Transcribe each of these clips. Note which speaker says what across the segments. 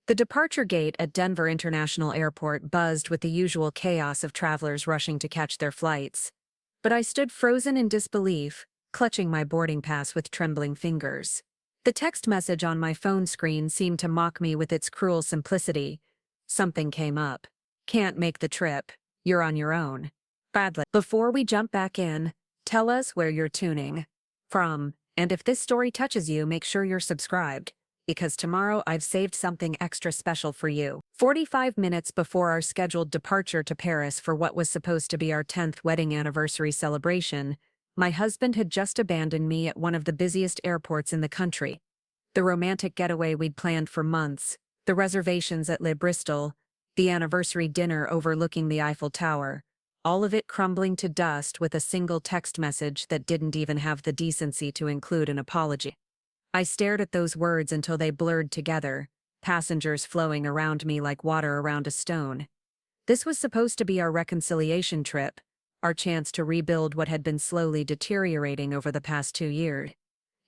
Speaker 1: The departure gate at Denver International Airport buzzed with the usual chaos of travelers rushing to catch their flights. But I stood frozen in disbelief, clutching my boarding pass with trembling fingers. The text message on my phone screen seemed to mock me with its cruel simplicity. Something came up. Can't make the trip. You're on your own. Bradley. Before we jump back in, tell us where you're tuning from, and if this story touches you, make sure you're subscribed, because tomorrow I've saved something extra special for you. 45 minutes before our scheduled departure to Paris for what was supposed to be our 10th wedding anniversary celebration, my husband had just abandoned me at one of the busiest airports in the country. The romantic getaway we'd planned for months, the reservations at Bristol, the anniversary dinner overlooking the Eiffel Tower, all of it crumbling to dust with a single text message that didn't even have the decency to include an apology. I stared at those words until they blurred together, passengers flowing around me like water around a stone. This was supposed to be our reconciliation trip, our chance to rebuild what had been slowly deteriorating over the past 2 years.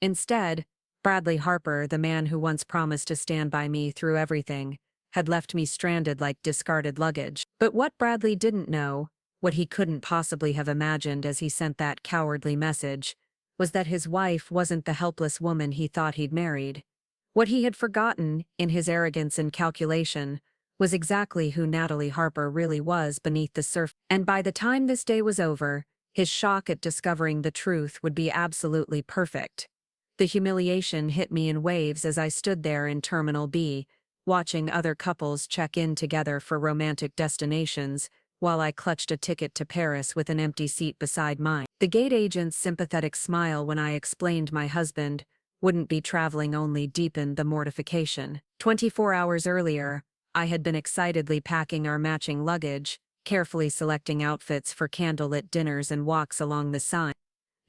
Speaker 1: Instead, Bradley Harper, the man who once promised to stand by me through everything, had left me stranded like discarded luggage. But what Bradley didn't know, what he couldn't possibly have imagined as he sent that cowardly message, was that his wife wasn't the helpless woman he thought he'd married. What he had forgotten, in his arrogance and calculation, was exactly who Natalie Harper really was beneath the surface. And by the time this day was over, his shock at discovering the truth would be absolutely perfect. The humiliation hit me in waves as I stood there in Terminal B, watching other couples check in together for romantic destinations, while I clutched a ticket to Paris with an empty seat beside mine. The gate agent's sympathetic smile when I explained my husband wouldn't be traveling only deepened the mortification. 24 hours earlier, I had been excitedly packing our matching luggage, carefully selecting outfits for candlelit dinners and walks along the Seine.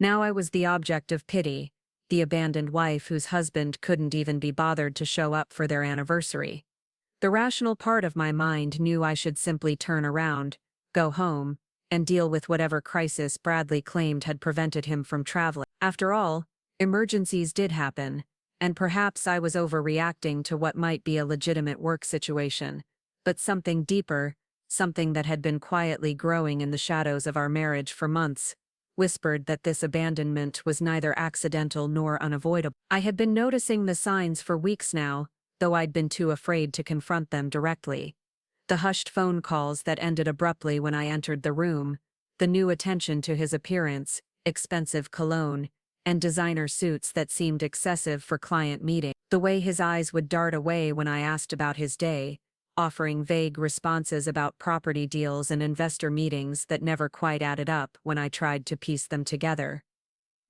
Speaker 1: Now I was the object of pity, the abandoned wife whose husband couldn't even be bothered to show up for their anniversary. The rational part of my mind knew I should simply turn around, go home, and deal with whatever crisis Bradley claimed had prevented him from traveling. After all, emergencies did happen, and perhaps I was overreacting to what might be a legitimate work situation, but something deeper, something that had been quietly growing in the shadows of our marriage for months, whispered that this abandonment was neither accidental nor unavoidable. I had been noticing the signs for weeks now, though I'd been too afraid to confront them directly. The hushed phone calls that ended abruptly when I entered the room, the new attention to his appearance, expensive cologne, and designer suits that seemed excessive for client meetings, the way his eyes would dart away when I asked about his day, offering vague responses about property deals and investor meetings that never quite added up when I tried to piece them together.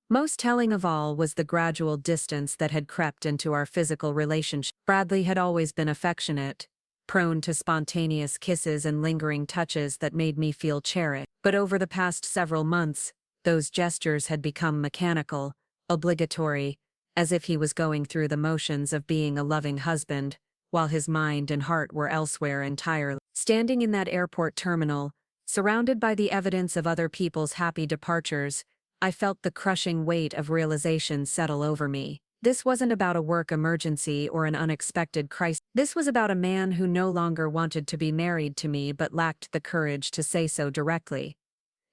Speaker 1: Most telling of all was the gradual distance that had crept into our physical relationship. Bradley had always been affectionate, prone to spontaneous kisses and lingering touches that made me feel cherished. But over the past several months, those gestures had become mechanical, obligatory, as if he was going through the motions of being a loving husband, while his mind and heart were elsewhere entirely. Standing in that airport terminal, surrounded by the evidence of other people's happy departures, I felt the crushing weight of realization settle over me. This wasn't about a work emergency or an unexpected crisis. This was about a man who no longer wanted to be married to me but lacked the courage to say so directly.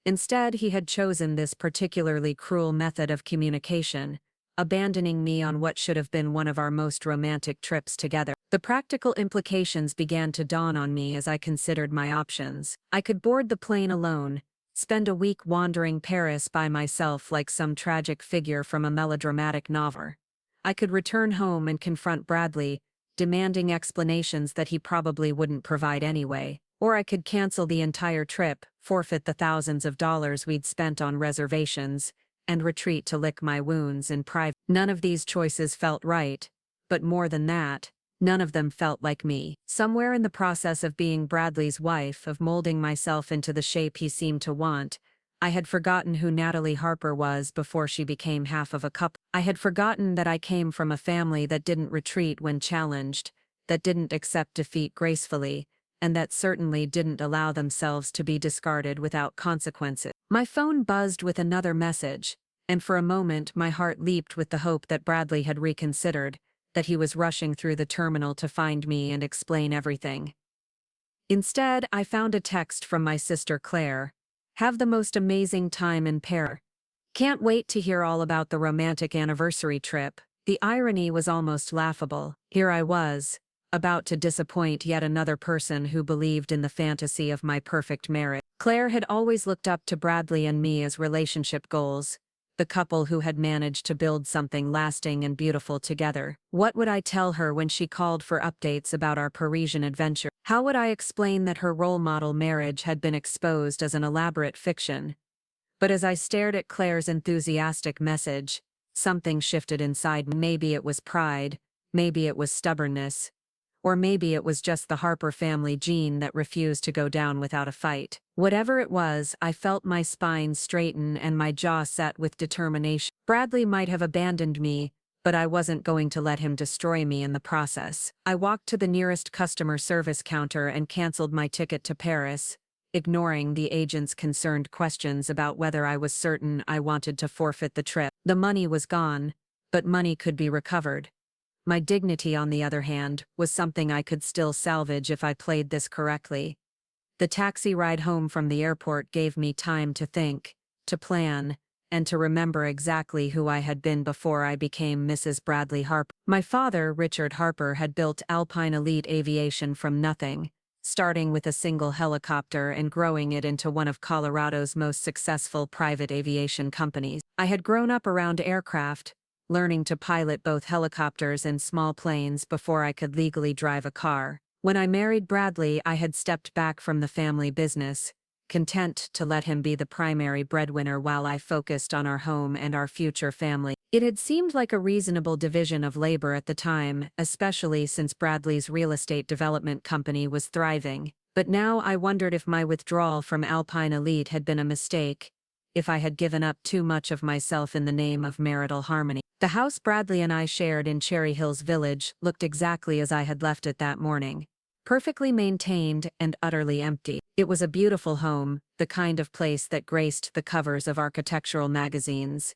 Speaker 1: Instead, he had chosen this particularly cruel method of communication, abandoning me on what should have been one of our most romantic trips together. The practical implications began to dawn on me as I considered my options. I could board the plane alone, spend a week wandering Paris by myself like some tragic figure from a melodramatic novel. I could return home and confront Bradley, demanding explanations that he probably wouldn't provide anyway. Or I could cancel the entire trip, forfeit the thousands of dollars we'd spent on reservations, and retreat to lick my wounds in private. None of these choices felt right, but more than that, none of them felt like me. Somewhere in the process of being Bradley's wife, of molding myself into the shape he seemed to want, I had forgotten who Natalie Harper was before she became half of a couple. I had forgotten that I came from a family that didn't retreat when challenged, that didn't accept defeat gracefully, and that certainly didn't allow themselves to be discarded without consequences. My phone buzzed with another message, and for a moment my heart leaped with the hope that Bradley had reconsidered, that he was rushing through the terminal to find me and explain everything. Instead, I found a text from my sister Claire. "Have the most amazing time in Paris. Can't wait to hear all about the romantic anniversary trip." The irony was almost laughable. Here I was, about to disappoint yet another person who believed in the fantasy of my perfect marriage. Claire had always looked up to Bradley and me as relationship goals, the couple who had managed to build something lasting and beautiful together. What would I tell her when she called for updates about our Parisian adventure? How would I explain that her role model marriage had been exposed as an elaborate fiction? But as I stared at Claire's enthusiastic message, something shifted inside me. Maybe it was pride, maybe it was stubbornness, or maybe it was just the Harper family gene that refused to go down without a fight. Whatever it was, I felt my spine straighten and my jaw set with determination. Bradley might have abandoned me, but I wasn't going to let him destroy me in the process. I walked to the nearest customer service counter and canceled my ticket to Paris, ignoring the agent's concerned questions about whether I was certain I wanted to forfeit the trip. The money was gone, but money could be recovered. My dignity, on the other hand, was something I could still salvage if I played this correctly. The taxi ride home from the airport gave me time to think, to plan, and to remember exactly who I had been before I became Mrs. Bradley Harper. My father, Richard Harper, had built Alpine Elite Aviation from nothing, starting with a single helicopter and growing it into one of Colorado's most successful private aviation companies. I had grown up around aircraft, learning to pilot both helicopters and small planes before I could legally drive a car. When I married Bradley, I had stepped back from the family business, content to let him be the primary breadwinner while I focused on our home and our future family. It had seemed like a reasonable division of labor at the time, especially since Bradley's real estate development company was thriving. But now I wondered if my withdrawal from Alpine Elite had been a mistake, if I had given up too much of myself in the name of marital harmony. The house Bradley and I shared in Cherry Hills Village looked exactly as I had left it that morning. Perfectly maintained and utterly empty. It was a beautiful home, the kind of place that graced the covers of architectural magazines.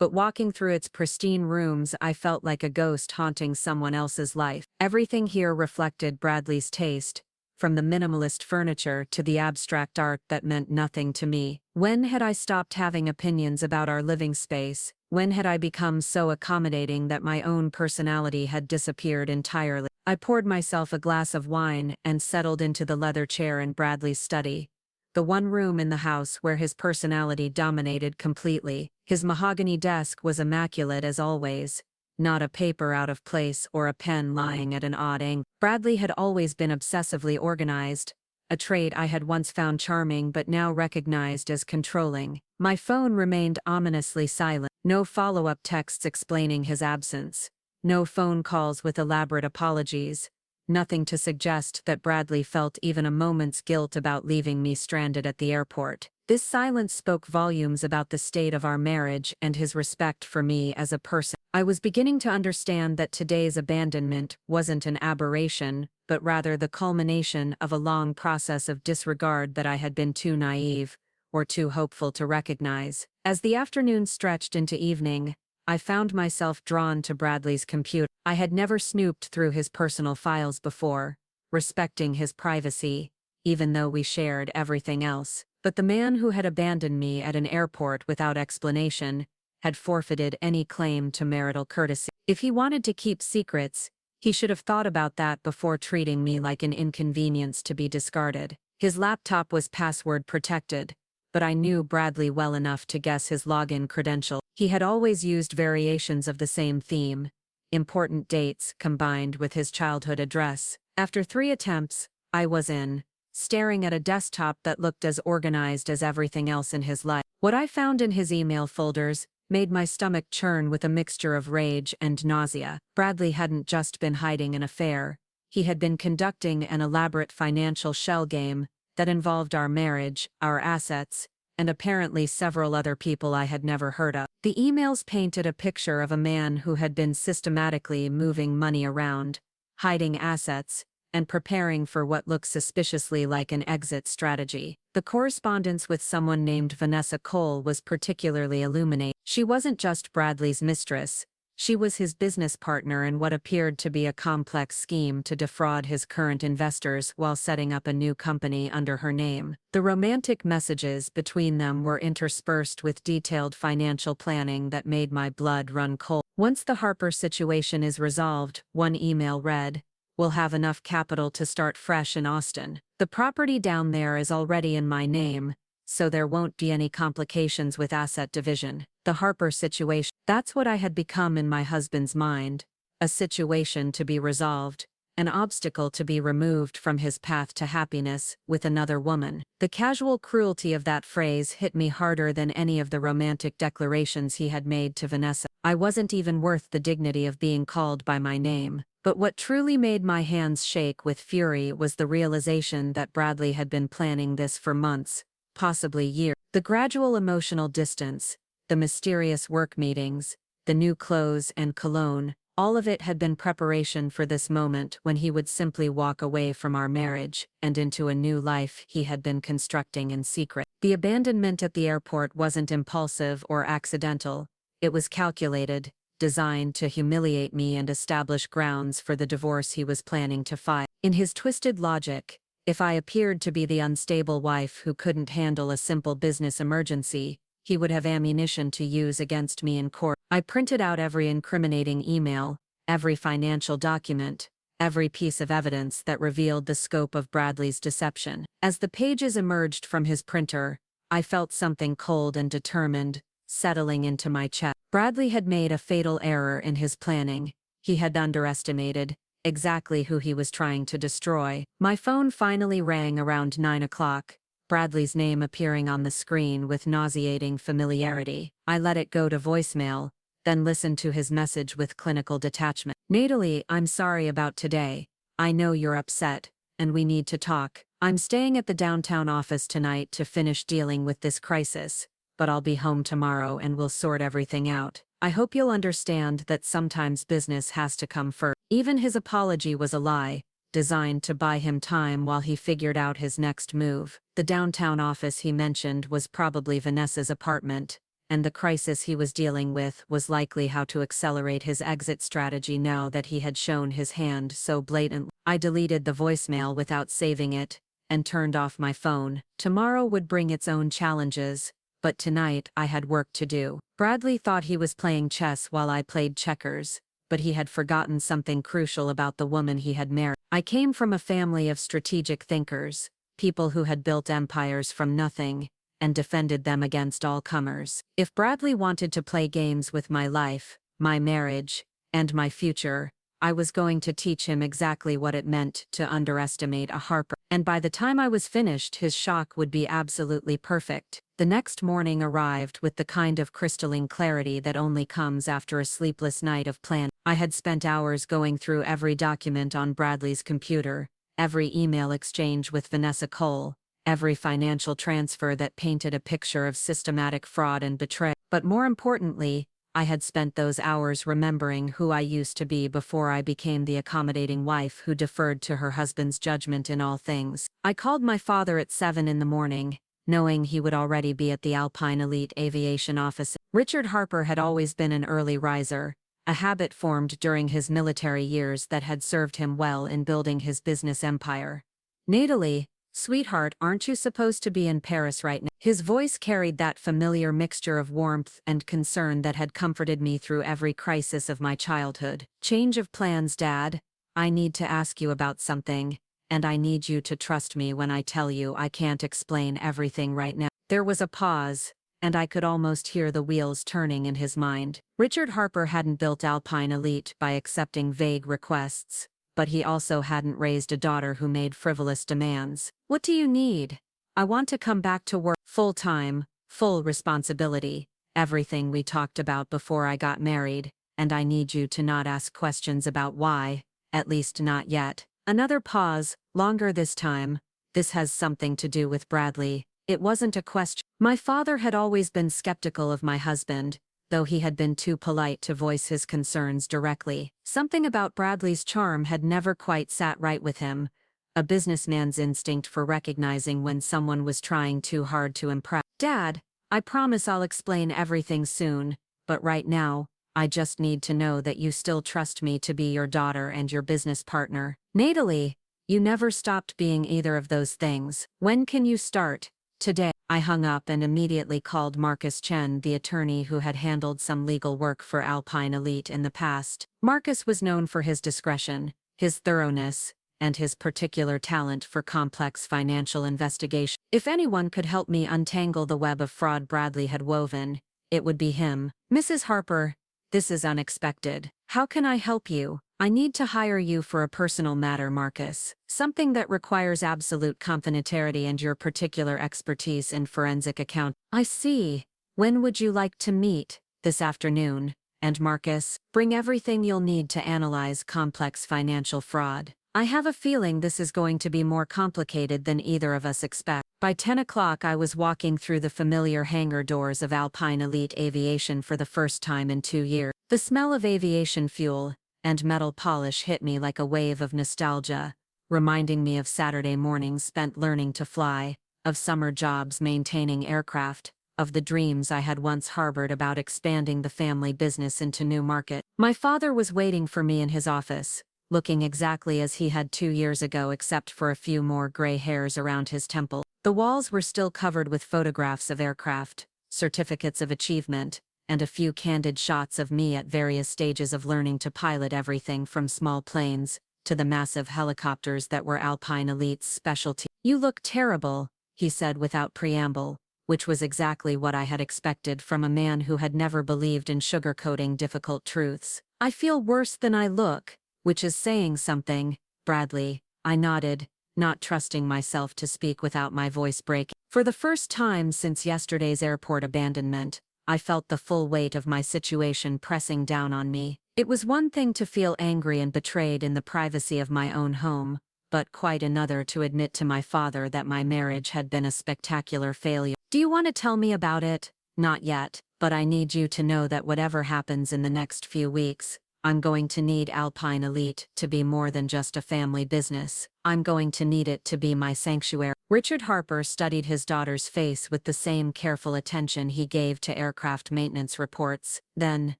Speaker 1: But walking through its pristine rooms, I felt like a ghost haunting someone else's life. Everything here reflected Bradley's taste, from the minimalist furniture to the abstract art that meant nothing to me. When had I stopped having opinions about our living space? When had I become so accommodating that my own personality had disappeared entirely? I poured myself a glass of wine and settled into the leather chair in Bradley's study, the one room in the house where his personality dominated completely. His mahogany desk was immaculate as always, not a paper out of place or a pen lying at an odd angle. Bradley had always been obsessively organized, a trait I had once found charming but now recognized as controlling. My phone remained ominously silent. No follow-up texts explaining his absence. No phone calls with elaborate apologies. Nothing to suggest that Bradley felt even a moment's guilt about leaving me stranded at the airport. This silence spoke volumes about the state of our marriage and his respect for me as a person. I was beginning to understand that today's abandonment wasn't an aberration, but rather the culmination of a long process of disregard that I had been too naive, or too hopeful to recognize. As the afternoon stretched into evening, I found myself drawn to Bradley's computer. I had never snooped through his personal files before, respecting his privacy, even though we shared everything else. But the man who had abandoned me at an airport without explanation had forfeited any claim to marital courtesy. If he wanted to keep secrets, he should have thought about that before treating me like an inconvenience to be discarded. His laptop was password protected, but I knew Bradley well enough to guess his login credential. He had always used variations of the same theme, important dates combined with his childhood address. After 3 attempts, I was in, staring at a desktop that looked as organized as everything else in his life. What I found in his email folders made my stomach churn with a mixture of rage and nausea. Bradley hadn't just been hiding an affair. He had been conducting an elaborate financial shell game that involved our marriage, our assets, and apparently several other people I had never heard of. The emails painted a picture of a man who had been systematically moving money around, hiding assets, and preparing for what looked suspiciously like an exit strategy. The correspondence with someone named Vanessa Cole was particularly illuminating. She wasn't just Bradley's mistress, She was his business partner in what appeared to be a complex scheme to defraud his current investors while setting up a new company under her name. The romantic messages between them were interspersed with detailed financial planning that made my blood run cold. Once the Harper situation is resolved, one email read, "We'll have enough capital to start fresh in Austin. The property down there is already in my name, so there won't be any complications with asset division." The Harper situation. That's what I had become in my husband's mind. A situation to be resolved, an obstacle to be removed from his path to happiness with another woman. The casual cruelty of that phrase hit me harder than any of the romantic declarations he had made to Vanessa. I wasn't even worth the dignity of being called by my name. But what truly made my hands shake with fury was the realization that Bradley had been planning this for months, possibly years. The gradual emotional distance, the mysterious work meetings, the new clothes and cologne, all of it had been preparation for this moment when he would simply walk away from our marriage and into a new life he had been constructing in secret. The abandonment at the airport wasn't impulsive or accidental. It was calculated, designed to humiliate me and establish grounds for the divorce he was planning to file. In his twisted logic, if I appeared to be the unstable wife who couldn't handle a simple business emergency, he would have ammunition to use against me in court. I printed out every incriminating email, every financial document, every piece of evidence that revealed the scope of Bradley's deception. As the pages emerged from his printer, I felt something cold and determined settling into my chest. Bradley had made a fatal error in his planning. He had underestimated exactly who he was trying to destroy. My phone finally rang around 9 o'clock. Bradley's name appearing on the screen with nauseating familiarity. I let it go to voicemail, then listened to his message with clinical detachment. "Natalie, I'm sorry about today. I know you're upset, and we need to talk. I'm staying at the downtown office tonight to finish dealing with this crisis, but I'll be home tomorrow and we'll sort everything out. I hope you'll understand that sometimes business has to come first." Even his apology was a lie, designed to buy him time while he figured out his next move. The downtown office he mentioned was probably Vanessa's apartment, and the crisis he was dealing with was likely how to accelerate his exit strategy now that he had shown his hand so blatantly. I deleted the voicemail without saving it, and turned off my phone. Tomorrow would bring its own challenges, but tonight I had work to do. Bradley thought he was playing chess while I played checkers, but he had forgotten something crucial about the woman he had married. I came from a family of strategic thinkers, people who had built empires from nothing, and defended them against all comers. If Bradley wanted to play games with my life, my marriage, and my future, I was going to teach him exactly what it meant to underestimate a Harper. And by the time I was finished, his shock would be absolutely perfect. The next morning arrived with the kind of crystalline clarity that only comes after a sleepless night of planning. I had spent hours going through every document on Bradley's computer, every email exchange with Vanessa Cole, every financial transfer that painted a picture of systematic fraud and betrayal. But more importantly, I had spent those hours remembering who I used to be before I became the accommodating wife who deferred to her husband's judgment in all things. I called my father at 7 in the morning, knowing he would already be at the Alpine Elite Aviation office. Richard Harper had always been an early riser, a habit formed during his military years that had served him well in building his business empire. "Natalie, sweetheart, aren't you supposed to be in Paris right now?" His voice carried that familiar mixture of warmth and concern that had comforted me through every crisis of my childhood. "Change of plans, Dad. I need to ask you about something, and I need you to trust me when I tell you I can't explain everything right now." There was a pause, and I could almost hear the wheels turning in his mind. Richard Harper hadn't built Alpine Elite by accepting vague requests, but he also hadn't raised a daughter who made frivolous demands. "What do you need?" "I want to come back to work full-time, full responsibility, everything we talked about before I got married, and I need you to not ask questions about why, at least not yet." Another pause, longer this time. "This has something to do with Bradley." It wasn't a question. My father had always been skeptical of my husband, though he had been too polite to voice his concerns directly. Something about Bradley's charm had never quite sat right with him, a businessman's instinct for recognizing when someone was trying too hard to impress. "Dad, I promise I'll explain everything soon, but right now, I just need to know that you still trust me to be your daughter and your business partner. Natalie, you never stopped being either of those things. When can you start? Today. I hung up and immediately called Marcus Chen, the attorney who had handled some legal work for Alpine Elite in the past. Marcus was known for his discretion, his thoroughness, and his particular talent for complex financial investigation. If anyone could help me untangle the web of fraud Bradley had woven, it would be him. Mrs. Harper, this is unexpected. How can I help you? I need to hire you for a personal matter, Marcus. Something that requires absolute confidentiality and your particular expertise in forensic accounting. I see. When would you like to meet? This afternoon. And Marcus, bring everything you'll need to analyze complex financial fraud. I have a feeling this is going to be more complicated than either of us expect. By 10 o'clock I was walking through the familiar hangar doors of Alpine Elite Aviation for the first time in 2 years. The smell of aviation fuel and metal polish hit me like a wave of nostalgia, reminding me of Saturday mornings spent learning to fly, of summer jobs maintaining aircraft, of the dreams I had once harbored about expanding the family business into new markets. My father was waiting for me in his office, looking exactly as he had 2 years ago except for a few more gray hairs around his temple. The walls were still covered with photographs of aircraft, certificates of achievement, and a few candid shots of me at various stages of learning to pilot everything from small planes to the massive helicopters that were Alpine Elite's specialty. You look terrible, he said without preamble, which was exactly what I had expected from a man who had never believed in sugarcoating difficult truths. I feel worse than I look, which is saying something, Bradley. I nodded, not trusting myself to speak without my voice breaking. For the first time since yesterday's airport abandonment, I felt the full weight of my situation pressing down on me. It was one thing to feel angry and betrayed in the privacy of my own home, but quite another to admit to my father that my marriage had been a spectacular failure. Do you want to tell me about it? Not yet, but I need you to know that whatever happens in the next few weeks, I'm going to need Alpine Elite to be more than just a family business. I'm going to need it to be my sanctuary. Richard Harper studied his daughter's face with the same careful attention he gave to aircraft maintenance reports. Then,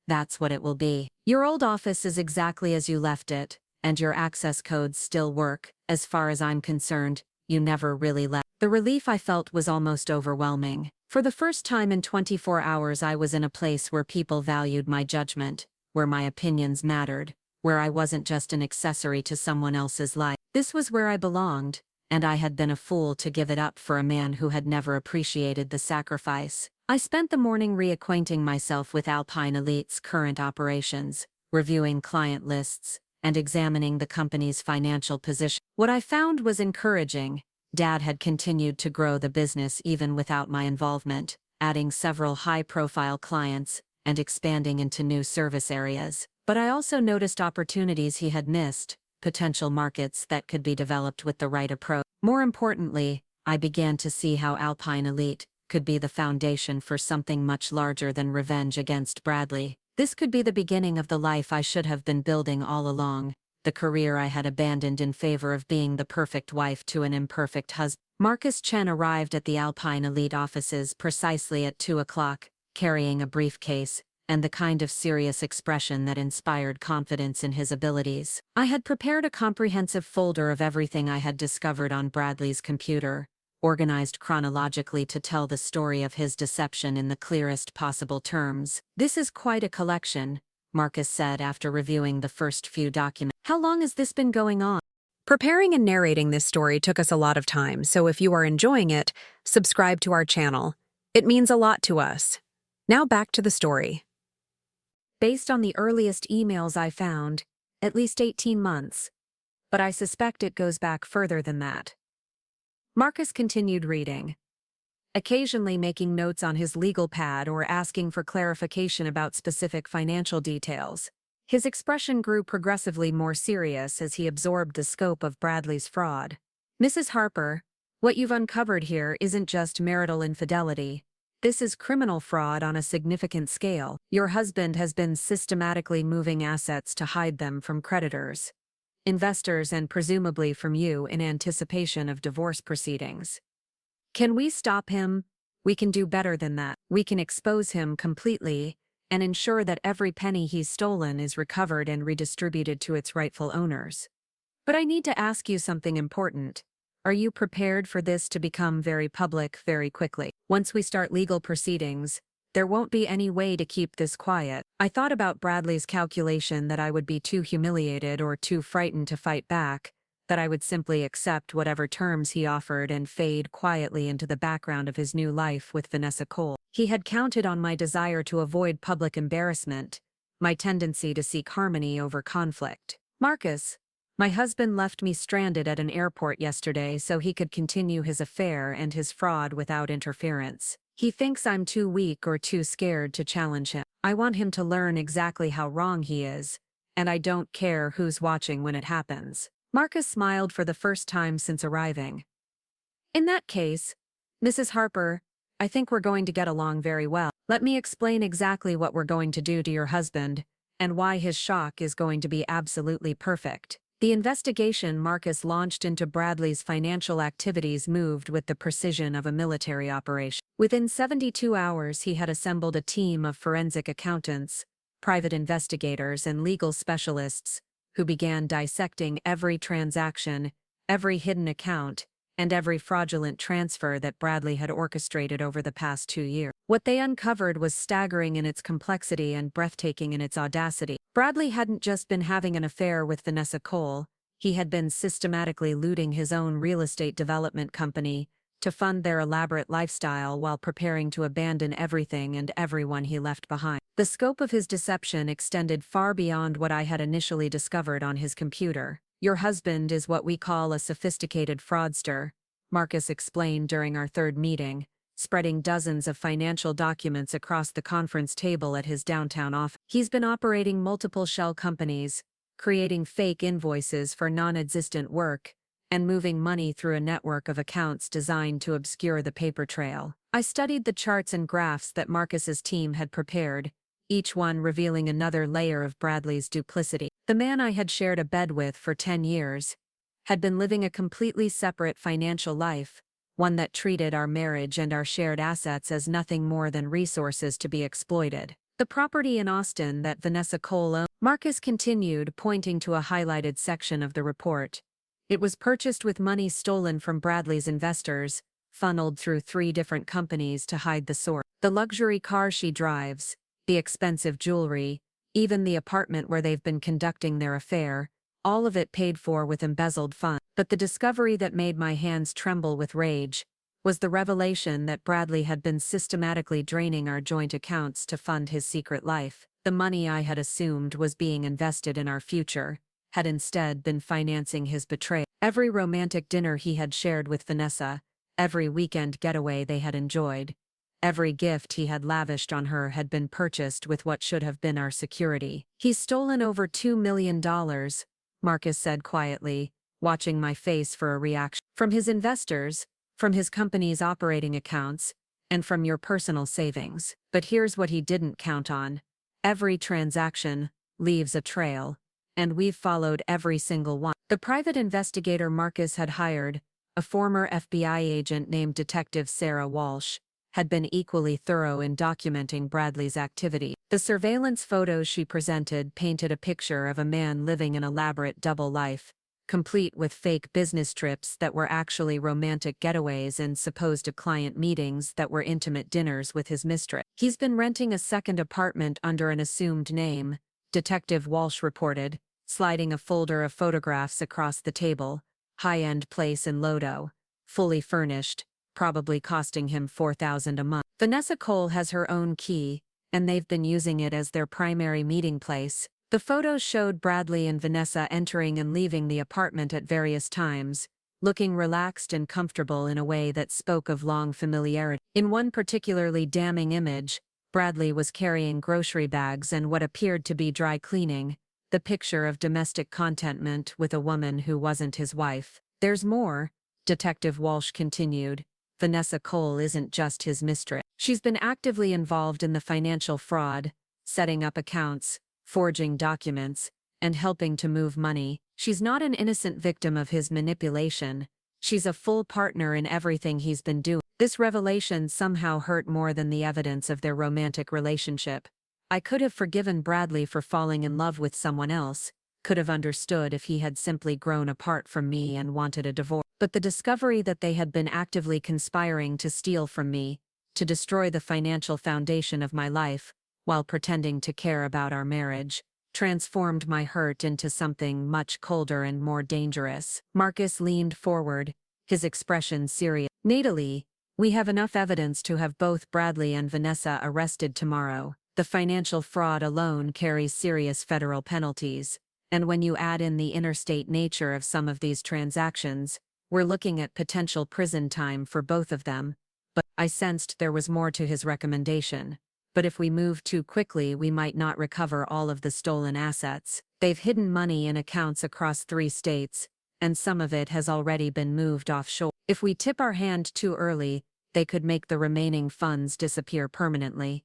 Speaker 1: that's what it will be. Your old office is exactly as you left it, and your access codes still work. As far as I'm concerned, you never really left. The relief I felt was almost overwhelming. For the first time in 24 hours I was in a place where people valued my judgment, where my opinions mattered, where I wasn't just an accessory to someone else's life. This was where I belonged, and I had been a fool to give it up for a man who had never appreciated the sacrifice. I spent the morning reacquainting myself with Alpine Elite's current operations, reviewing client lists, and examining the company's financial position. What I found was encouraging. Dad had continued to grow the business even without my involvement, adding several high-profile clients and expanding into new service areas. But I also noticed opportunities he had missed, potential markets that could be developed with the right approach. More importantly, I began to see how Alpine Elite could be the foundation for something much larger than revenge against Bradley. This could be the beginning of the life I should have been building all along, the career I had abandoned in favor of being the perfect wife to an imperfect husband. Marcus Chen arrived at the Alpine Elite offices precisely at 2 o'clock, carrying a briefcase, and the kind of serious expression that inspired confidence in his abilities. I had prepared a comprehensive folder of everything I had discovered on Bradley's computer, organized chronologically to tell the story of his deception in the clearest possible terms. This is quite a collection, Marcus said after reviewing the first few documents. How long has this been going on? Preparing and narrating this story took us a lot of time, so if you are enjoying it, subscribe to our channel. It means a lot to us. Now back to the story. Based on the earliest emails I found, at least 18 months. But I suspect it goes back further than that. Marcus continued reading, occasionally making notes on his legal pad or asking for clarification about specific financial details. His expression grew progressively more serious as he absorbed the scope of Bradley's fraud. Mrs. Harper, what you've uncovered here isn't just marital infidelity. This is criminal fraud on a significant scale. Your husband has been systematically moving assets to hide them from creditors, investors, and presumably from you in anticipation of divorce proceedings. Can we stop him? We can do better than that. We can expose him completely and ensure that every penny he's stolen is recovered and redistributed to its rightful owners. But I need to ask you something important. Are you prepared for this to become very public very quickly? Once we start legal proceedings, there won't be any way to keep this quiet. I thought about Bradley's calculation that I would be too humiliated or too frightened to fight back, that I would simply accept whatever terms he offered and fade quietly into the background of his new life with Vanessa Cole. He had counted on my desire to avoid public embarrassment, my tendency to seek harmony over conflict. Marcus, my husband left me stranded at an airport yesterday so he could continue his affair and his fraud without interference. He thinks I'm too weak or too scared to challenge him. I want him to learn exactly how wrong he is, and I don't care who's watching when it happens. Marcus smiled for the first time since arriving. In that case, Mrs. Harper, I think we're going to get along very well. Let me explain exactly what we're going to do to your husband, and why his shock is going to be absolutely perfect. The investigation Marcus launched into Bradley's financial activities moved with the precision of a military operation. Within 72 hours, he had assembled a team of forensic accountants, private investigators, and legal specialists who began dissecting every transaction, every hidden account, and every fraudulent transfer that Bradley had orchestrated over the past 2 years. What they uncovered was staggering in its complexity and breathtaking in its audacity. Bradley hadn't just been having an affair with Vanessa Cole, he had been systematically looting his own real estate development company to fund their elaborate lifestyle while preparing to abandon everything and everyone he left behind. The scope of his deception extended far beyond what I had initially discovered on his computer. Your husband is what we call a sophisticated fraudster, Marcus explained during our third meeting, spreading dozens of financial documents across the conference table at his downtown office. He's been operating multiple shell companies, creating fake invoices for non-existent work, and moving money through a network of accounts designed to obscure the paper trail. I studied the charts and graphs that Marcus's team had prepared, each one revealing another layer of Bradley's duplicity. The man I had shared a bed with for 10 years had been living a completely separate financial life, one that treated our marriage and our shared assets as nothing more than resources to be exploited. The property in Austin that Vanessa Cole owned, Marcus continued, pointing to a highlighted section of the report. It was purchased with money stolen from Bradley's investors, funneled through 3 different companies to hide the source. The luxury car she drives, the expensive jewelry, even the apartment where they've been conducting their affair, all of it paid for with embezzled funds. But the discovery that made my hands tremble with rage was the revelation that Bradley had been systematically draining our joint accounts to fund his secret life. The money I had assumed was being invested in our future had instead been financing his betrayal. Every romantic dinner he had shared with Vanessa, every weekend getaway they had enjoyed, every gift he had lavished on her had been purchased with what should have been our security. He's stolen over $2 million, Marcus said quietly, watching my face for a reaction. From his investors, from his company's operating accounts, and from your personal savings. But here's what he didn't count on. Every transaction leaves a trail, and we've followed every single one. The private investigator Marcus had hired, a former FBI agent named Detective Sarah Walsh, had been equally thorough in documenting Bradley's activity. The surveillance photos she presented painted a picture of a man living an elaborate double life, complete with fake business trips that were actually romantic getaways and supposed client meetings that were intimate dinners with his mistress. He's been renting a second apartment under an assumed name, Detective Walsh reported, sliding a folder of photographs across the table. High-end place in Lodo, fully furnished, probably costing him $4,000 a month. Vanessa Cole has her own key, and they've been using it as their primary meeting place. The photos showed Bradley and Vanessa entering and leaving the apartment at various times, looking relaxed and comfortable in a way that spoke of long familiarity. In one particularly damning image, Bradley was carrying grocery bags and what appeared to be dry cleaning, the picture of domestic contentment with a woman who wasn't his wife. There's more, Detective Walsh continued. Vanessa Cole isn't just his mistress. She's been actively involved in the financial fraud, setting up accounts, forging documents, and helping to move money. She's not an innocent victim of his manipulation. She's a full partner in everything he's been doing. This revelation somehow hurt more than the evidence of their romantic relationship. I could have forgiven Bradley for falling in love with someone else, could have understood if he had simply grown apart from me and wanted a divorce. But the discovery that they had been actively conspiring to steal from me, to destroy the financial foundation of my life, while pretending to care about our marriage, transformed my hurt into something much colder and more dangerous. Marcus leaned forward, his expression serious. Natalie, we have enough evidence to have both Bradley and Vanessa arrested tomorrow. The financial fraud alone carries serious federal penalties, and when you add in the interstate nature of some of these transactions, we're looking at potential prison time for both of them. But I sensed there was more to his recommendation. But if we move too quickly, we might not recover all of the stolen assets. They've hidden money in accounts across 3 states, and some of it has already been moved offshore. If we tip our hand too early, they could make the remaining funds disappear permanently.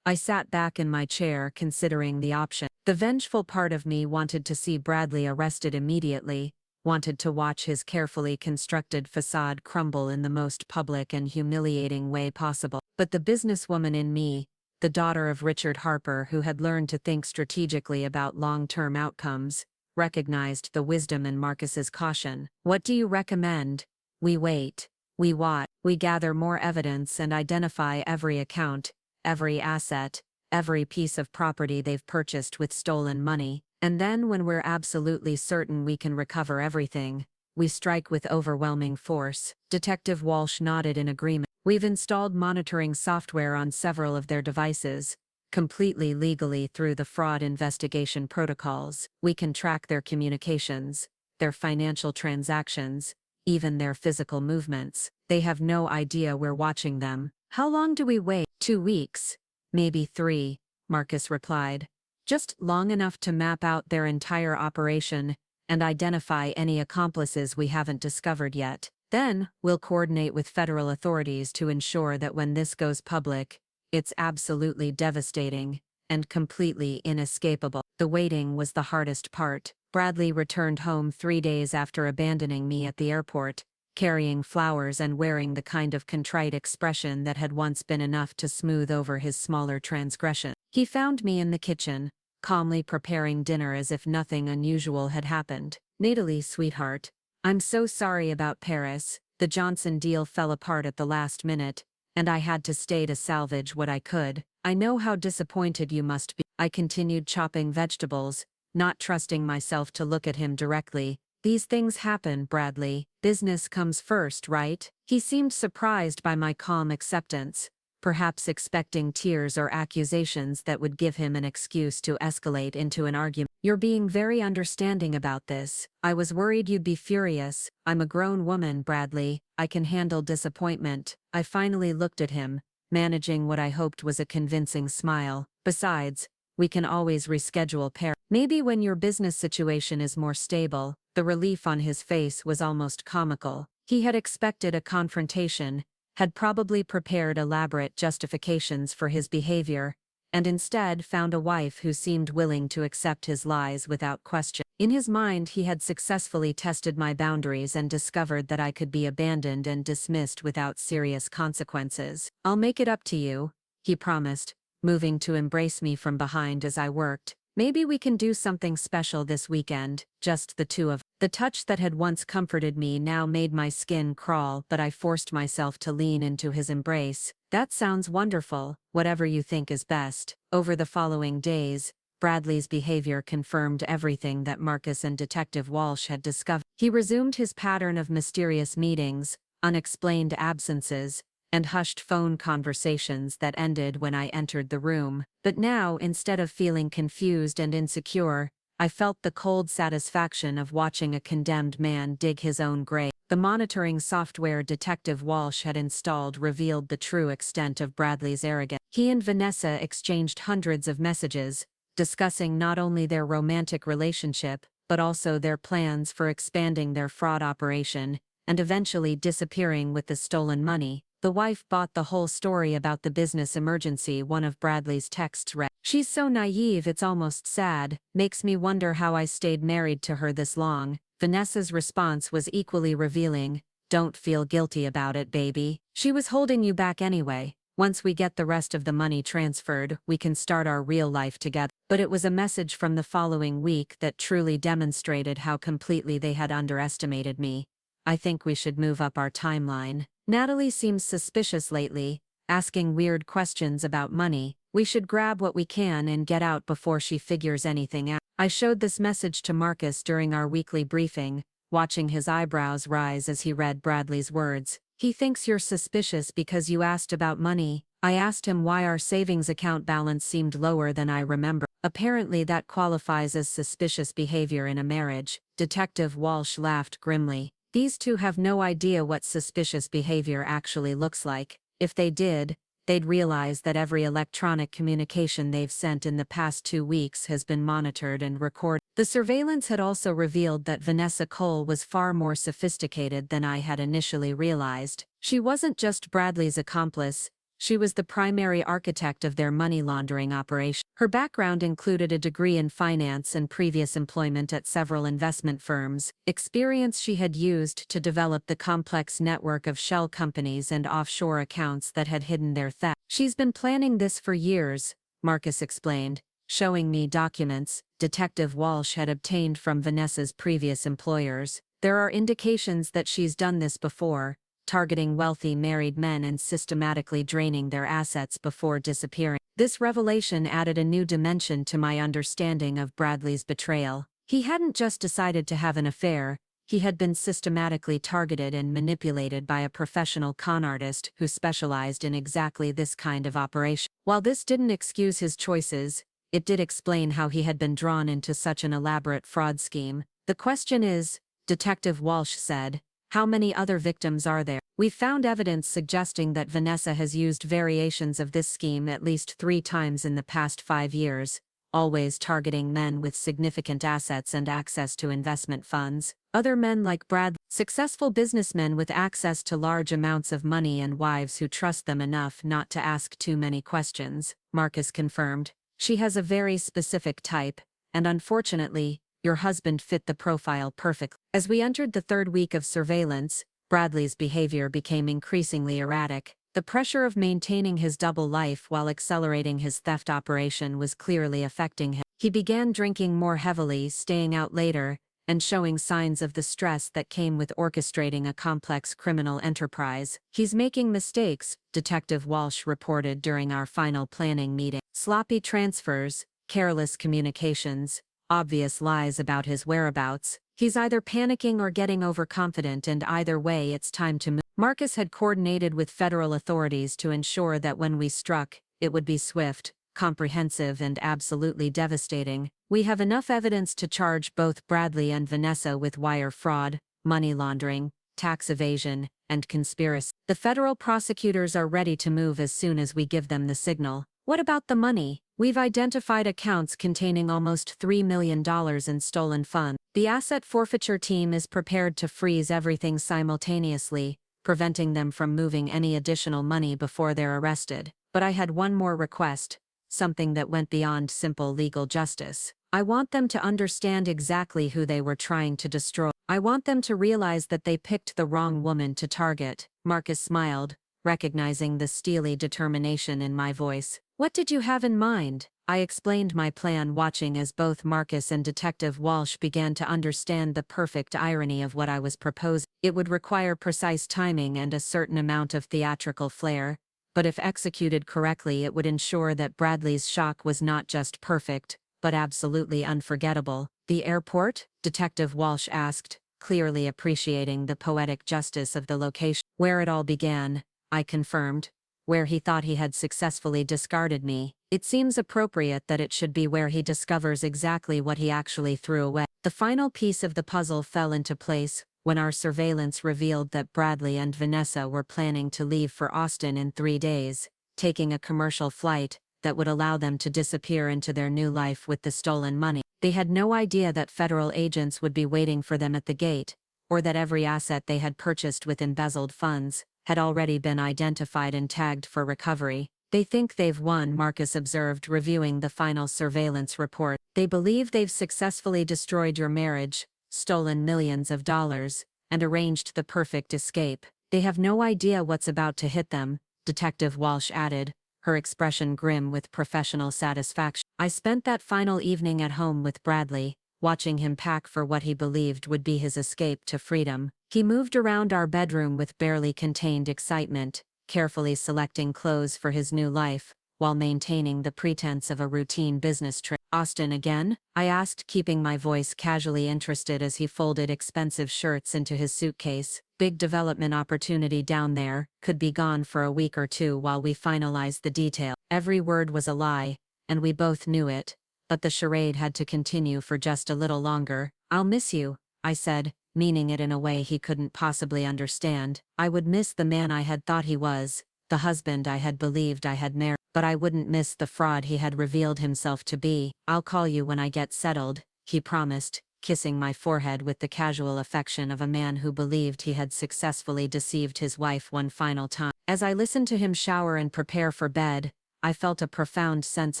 Speaker 1: I sat back in my chair considering the option. The vengeful part of me wanted to see Bradley arrested immediately, wanted to watch his carefully constructed facade crumble in the most public and humiliating way possible. But the businesswoman in me, the daughter of Richard Harper who had learned to think strategically about long-term outcomes, recognized the wisdom in Marcus's caution. What do you recommend? We wait. We watch. We gather more evidence and identify every account, every asset, every piece of property they've purchased with stolen money. And then when we're absolutely certain we can recover everything, we strike with overwhelming force. Detective Walsh nodded in agreement. We've installed monitoring software on several of their devices, completely legally through the fraud investigation protocols. We can track their communications, their financial transactions, even their physical movements. They have no idea we're watching them. How long do we wait? 2 weeks. Maybe 3, Marcus replied. Just long enough to map out their entire operation and identify any accomplices we haven't discovered yet. Then, we'll coordinate with federal authorities to ensure that when this goes public, it's absolutely devastating and completely inescapable. The waiting was the hardest part. Bradley returned home 3 days after abandoning me at the airport, carrying flowers and wearing the kind of contrite expression that had once been enough to smooth over his smaller transgression. He found me in the kitchen, calmly preparing dinner as if nothing unusual had happened. Natalie, sweetheart, I'm so sorry about Paris. The Johnson deal fell apart at the last minute, and I had to stay to salvage what I could. I know how disappointed you must be. I continued chopping vegetables, not trusting myself to look at him directly. These things happen, Bradley. Business comes first, right? He seemed surprised by my calm acceptance, perhaps expecting tears or accusations that would give him an excuse to escalate into an argument. You're being very understanding about this. I was worried you'd be furious. I'm a grown woman, Bradley. I can handle disappointment. I finally looked at him, managing what I hoped was a convincing smile. Besides, we can always reschedule Paris. Maybe when your business situation is more stable. The relief on his face was almost comical. He had expected a confrontation, had probably prepared elaborate justifications for his behavior, and instead found a wife who seemed willing to accept his lies without question. In his mind, he had successfully tested my boundaries and discovered that I could be abandoned and dismissed without serious consequences. I'll make it up to you, he promised, moving to embrace me from behind as I worked. Maybe we can do something special this weekend, just the two of us. The touch that had once comforted me now made my skin crawl, but I forced myself to lean into his embrace. That sounds wonderful, whatever you think is best. Over the following days, Bradley's behavior confirmed everything that Marcus and Detective Walsh had discovered. He resumed his pattern of mysterious meetings, unexplained absences, and hushed phone conversations that ended when I entered the room. But now, instead of feeling confused and insecure, I felt the cold satisfaction of watching a condemned man dig his own grave. The monitoring software Detective Walsh had installed revealed the true extent of Bradley's arrogance. He and Vanessa exchanged hundreds of messages, discussing not only their romantic relationship, but also their plans for expanding their fraud operation, and eventually disappearing with the stolen money. The wife bought the whole story about the business emergency one of Bradley's texts read. She's so naive it's almost sad, makes me wonder how I stayed married to her this long. Vanessa's response was equally revealing. Don't feel guilty about it, baby. She was holding you back anyway. Once we get the rest of the money transferred, we can start our real life together. But it was a message from the following week that truly demonstrated how completely they had underestimated me. I think we should move up our timeline. Natalie seems suspicious lately, asking weird questions about money. We should grab what we can and get out before she figures anything out. I showed this message to Marcus during our weekly briefing, watching his eyebrows rise as he read Bradley's words. He thinks you're suspicious because you asked about money. I asked him why our savings account balance seemed lower than I remember. Apparently that qualifies as suspicious behavior in a marriage. Detective Walsh laughed grimly. These two have no idea what suspicious behavior actually looks like. If they did, they'd realize that every electronic communication they've sent in the past 2 weeks has been monitored and recorded. The surveillance had also revealed that Vanessa Cole was far more sophisticated than I had initially realized. She wasn't just Bradley's accomplice, she was the primary architect of their money laundering operation. Her background included a degree in finance and previous employment at several investment firms, experience she had used to develop the complex network of shell companies and offshore accounts that had hidden their theft. She's been planning this for years, Marcus explained, showing me documents Detective Walsh had obtained from Vanessa's previous employers. There are indications that she's done this before, targeting wealthy married men and systematically draining their assets before disappearing. This revelation added a new dimension to my understanding of Bradley's betrayal. He hadn't just decided to have an affair, he had been systematically targeted and manipulated by a professional con artist who specialized in exactly this kind of operation. While this didn't excuse his choices, it did explain how he had been drawn into such an elaborate fraud scheme. The question is, Detective Walsh said, how many other victims are there? We found evidence suggesting that Vanessa has used variations of this scheme at least 3 times in the past 5 years, always targeting men with significant assets and access to investment funds. Other men like Brad, successful businessmen with access to large amounts of money and wives who trust them enough not to ask too many questions, Marcus confirmed. She has a very specific type, and unfortunately, your husband fit the profile perfectly. As we entered the 3rd week of surveillance, Bradley's behavior became increasingly erratic. The pressure of maintaining his double life while accelerating his theft operation was clearly affecting him. He began drinking more heavily, staying out later, and showing signs of the stress that came with orchestrating a complex criminal enterprise. He's making mistakes, Detective Walsh reported during our final planning meeting. Sloppy transfers, careless communications, obvious lies about his whereabouts. He's either panicking or getting overconfident, and either way it's time to move. Marcus had coordinated with federal authorities to ensure that when we struck, it would be swift, comprehensive and absolutely devastating. We have enough evidence to charge both Bradley and Vanessa with wire fraud, money laundering, tax evasion, and conspiracy. The federal prosecutors are ready to move as soon as we give them the signal. What about the money? We've identified accounts containing almost $3 million in stolen funds. The asset forfeiture team is prepared to freeze everything simultaneously, preventing them from moving any additional money before they're arrested. But I had one more request, something that went beyond simple legal justice. I want them to understand exactly who they were trying to destroy. I want them to realize that they picked the wrong woman to target. Marcus smiled, recognizing the steely determination in my voice. What did you have in mind? I explained my plan, watching as both Marcus and Detective Walsh began to understand the perfect irony of what I was proposing. It would require precise timing and a certain amount of theatrical flair, but if executed correctly it would ensure that Bradley's shock was not just perfect, but absolutely unforgettable. The airport? Detective Walsh asked, clearly appreciating the poetic justice of the location. Where it all began, I confirmed. Where he thought he had successfully discarded me. It seems appropriate that it should be where he discovers exactly what he actually threw away. The final piece of the puzzle fell into place when our surveillance revealed that Bradley and Vanessa were planning to leave for Austin in 3 days, taking a commercial flight that would allow them to disappear into their new life with the stolen money. They had no idea that federal agents would be waiting for them at the gate, or that every asset they had purchased with embezzled funds had already been identified and tagged for recovery. They think they've won, Marcus observed, reviewing the final surveillance report. They believe they've successfully destroyed your marriage, stolen millions of dollars, and arranged the perfect escape. They have no idea what's about to hit them, Detective Walsh added, her expression grim with professional satisfaction. I spent that final evening at home with Bradley, watching him pack for what he believed would be his escape to freedom. He moved around our bedroom with barely contained excitement, carefully selecting clothes for his new life, while maintaining the pretense of a routine business trip. Austin again? I asked, keeping my voice casually interested as he folded expensive shirts into his suitcase. Big development opportunity down there, could be gone for a week or two while we finalized the detail. Every word was a lie, and we both knew it, but the charade had to continue for just a little longer. I'll miss you, I said, meaning it in a way he couldn't possibly understand. I would miss the man I had thought he was, the husband I had believed I had married, but I wouldn't miss the fraud he had revealed himself to be. I'll call you when I get settled, he promised, kissing my forehead with the casual affection of a man who believed he had successfully deceived his wife one final time. As I listened to him shower and prepare for bed, I felt a profound sense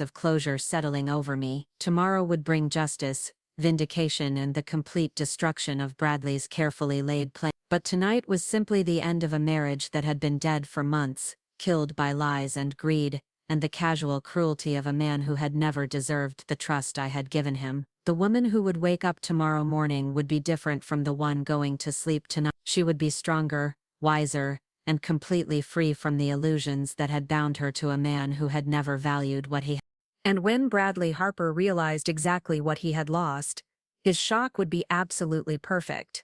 Speaker 1: of closure settling over me. Tomorrow would bring justice, vindication, and the complete destruction of Bradley's carefully laid plan. But tonight was simply the end of a marriage that had been dead for months, killed by lies and greed, and the casual cruelty of a man who had never deserved the trust I had given him. The woman who would wake up tomorrow morning would be different from the one going to sleep tonight. She would be stronger, wiser, and completely free from the illusions that had bound her to a man who had never valued what he had. And when Bradley Harper realized exactly what he had lost, his shock would be absolutely perfect.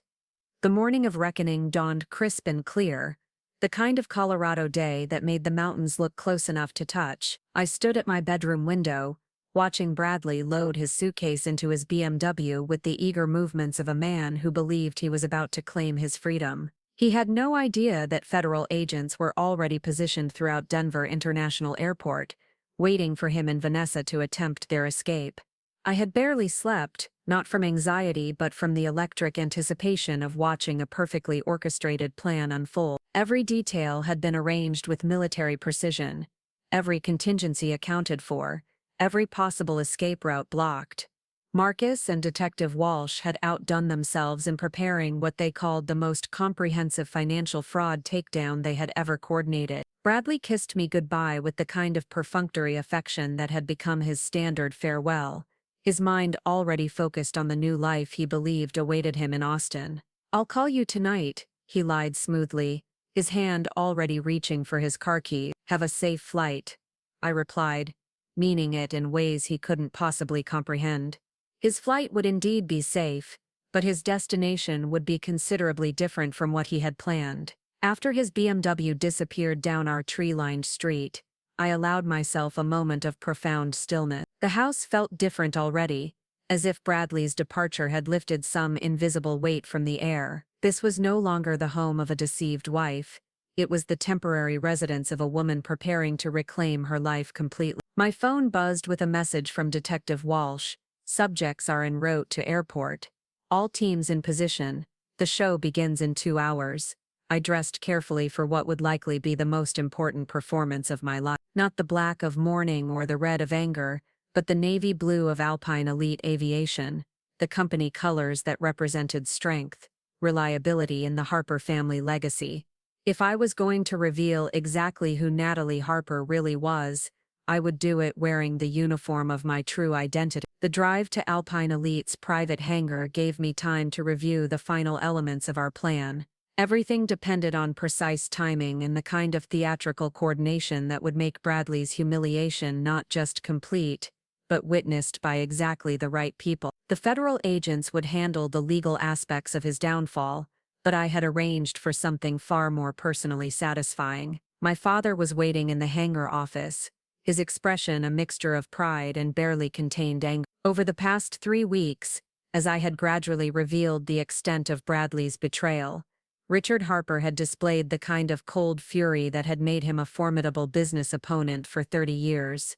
Speaker 1: The morning of reckoning dawned crisp and clear, the kind of Colorado day that made the mountains look close enough to touch. I stood at my bedroom window, watching Bradley load his suitcase into his BMW with the eager movements of a man who believed he was about to claim his freedom. He had no idea that federal agents were already positioned throughout Denver International Airport, waiting for him and Vanessa to attempt their escape. I had barely slept, not from anxiety but from the electric anticipation of watching a perfectly orchestrated plan unfold. Every detail had been arranged with military precision, every contingency accounted for, every possible escape route blocked. Marcus and Detective Walsh had outdone themselves in preparing what they called the most comprehensive financial fraud takedown they had ever coordinated. Bradley kissed me goodbye with the kind of perfunctory affection that had become his standard farewell, his mind already focused on the new life he believed awaited him in Austin. I'll call you tonight, he lied smoothly, his hand already reaching for his car key. Have a safe flight, I replied, meaning it in ways he couldn't possibly comprehend. His flight would indeed be safe, but his destination would be considerably different from what he had planned. After his BMW disappeared down our tree-lined street, I allowed myself a moment of profound stillness. The house felt different already, as if Bradley's departure had lifted some invisible weight from the air. This was no longer the home of a deceived wife. It was the temporary residence of a woman preparing to reclaim her life completely. My phone buzzed with a message from Detective Walsh. Subjects are en route to airport. All teams in position. The show begins in 2 hours. I dressed carefully for what would likely be the most important performance of my life. Not the black of mourning or the red of anger, but the navy blue of Alpine Elite Aviation, the company colors that represented strength, reliability, and the Harper family legacy. If I was going to reveal exactly who Natalie Harper really was, I would do it wearing the uniform of my true identity. The drive to Alpine Elite's private hangar gave me time to review the final elements of our plan. Everything depended on precise timing and the kind of theatrical coordination that would make Bradley's humiliation not just complete, but witnessed by exactly the right people. The federal agents would handle the legal aspects of his downfall, but I had arranged for something far more personally satisfying. My father was waiting in the hangar office, his expression a mixture of pride and barely contained anger. Over the past 3 weeks, as I had gradually revealed the extent of Bradley's betrayal, Richard Harper had displayed the kind of cold fury that had made him a formidable business opponent for 30 years.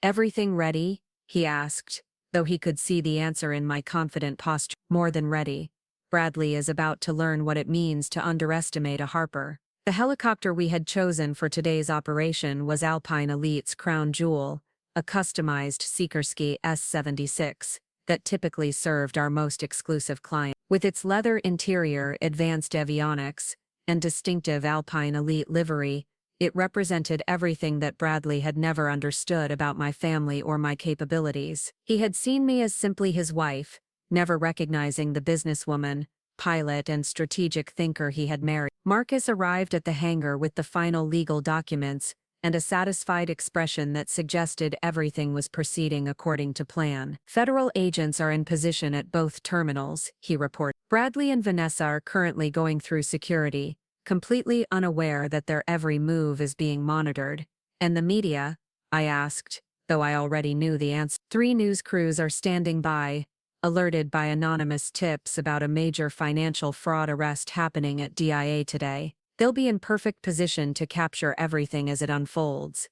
Speaker 1: "Everything ready?" he asked, though he could see the answer in my confident posture. "More than ready. Bradley is about to learn what it means to underestimate a Harper." The helicopter we had chosen for today's operation was Alpine Elite's crown jewel, a customized Sikorsky S-76 that typically served our most exclusive clients. With its leather interior, advanced avionics, and distinctive Alpine Elite livery, It represented everything that Bradley had never understood about my family or my capabilities. He had seen me as simply his wife, never recognizing the businesswoman, pilot and strategic thinker he had married. Marcus arrived at the hangar with the final legal documents and a satisfied expression that suggested everything was proceeding according to plan. Federal agents are in position at both terminals, he reported. Bradley and Vanessa are currently going through security, completely unaware that their every move is being monitored. And the media? I asked, though I already knew the answer. 3 news crews are standing by, alerted by anonymous tips about a major financial fraud arrest happening at DIA today. They'll be in perfect position to capture everything as it unfolds.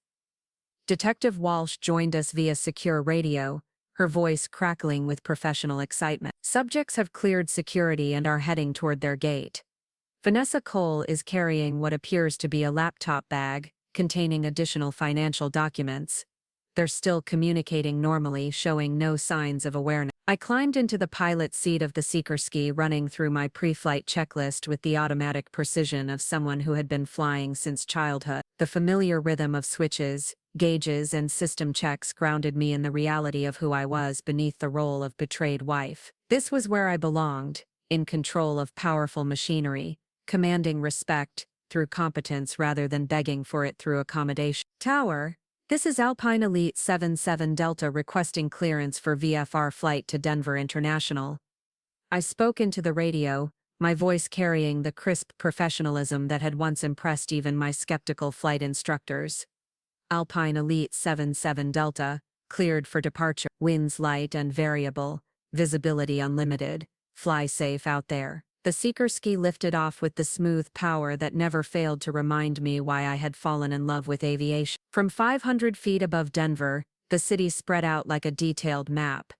Speaker 1: Detective Walsh joined us via secure radio, her voice crackling with professional excitement. Subjects have cleared security and are heading toward their gate. Vanessa Cole is carrying what appears to be a laptop bag, containing additional financial documents. They're still communicating normally, showing no signs of awareness. I climbed into the pilot's seat of the seeker ski, running through my pre-flight checklist with the automatic precision of someone who had been flying since childhood. The familiar rhythm of switches, gauges, and system checks grounded me in the reality of who I was beneath the role of betrayed wife. This was where I belonged, in control of powerful machinery, commanding respect through competence rather than begging for it through accommodation. Tower. This is Alpine Elite 77 Delta requesting clearance for VFR flight to Denver International. I spoke into the radio, my voice carrying the crisp professionalism that had once impressed even my skeptical flight instructors. Alpine Elite 77 Delta, cleared for departure. Winds light and variable, visibility unlimited, fly safe out there. The seeker ski lifted off with the smooth power that never failed to remind me why I had fallen in love with aviation. From 500 feet above Denver, the city spread out like a detailed map.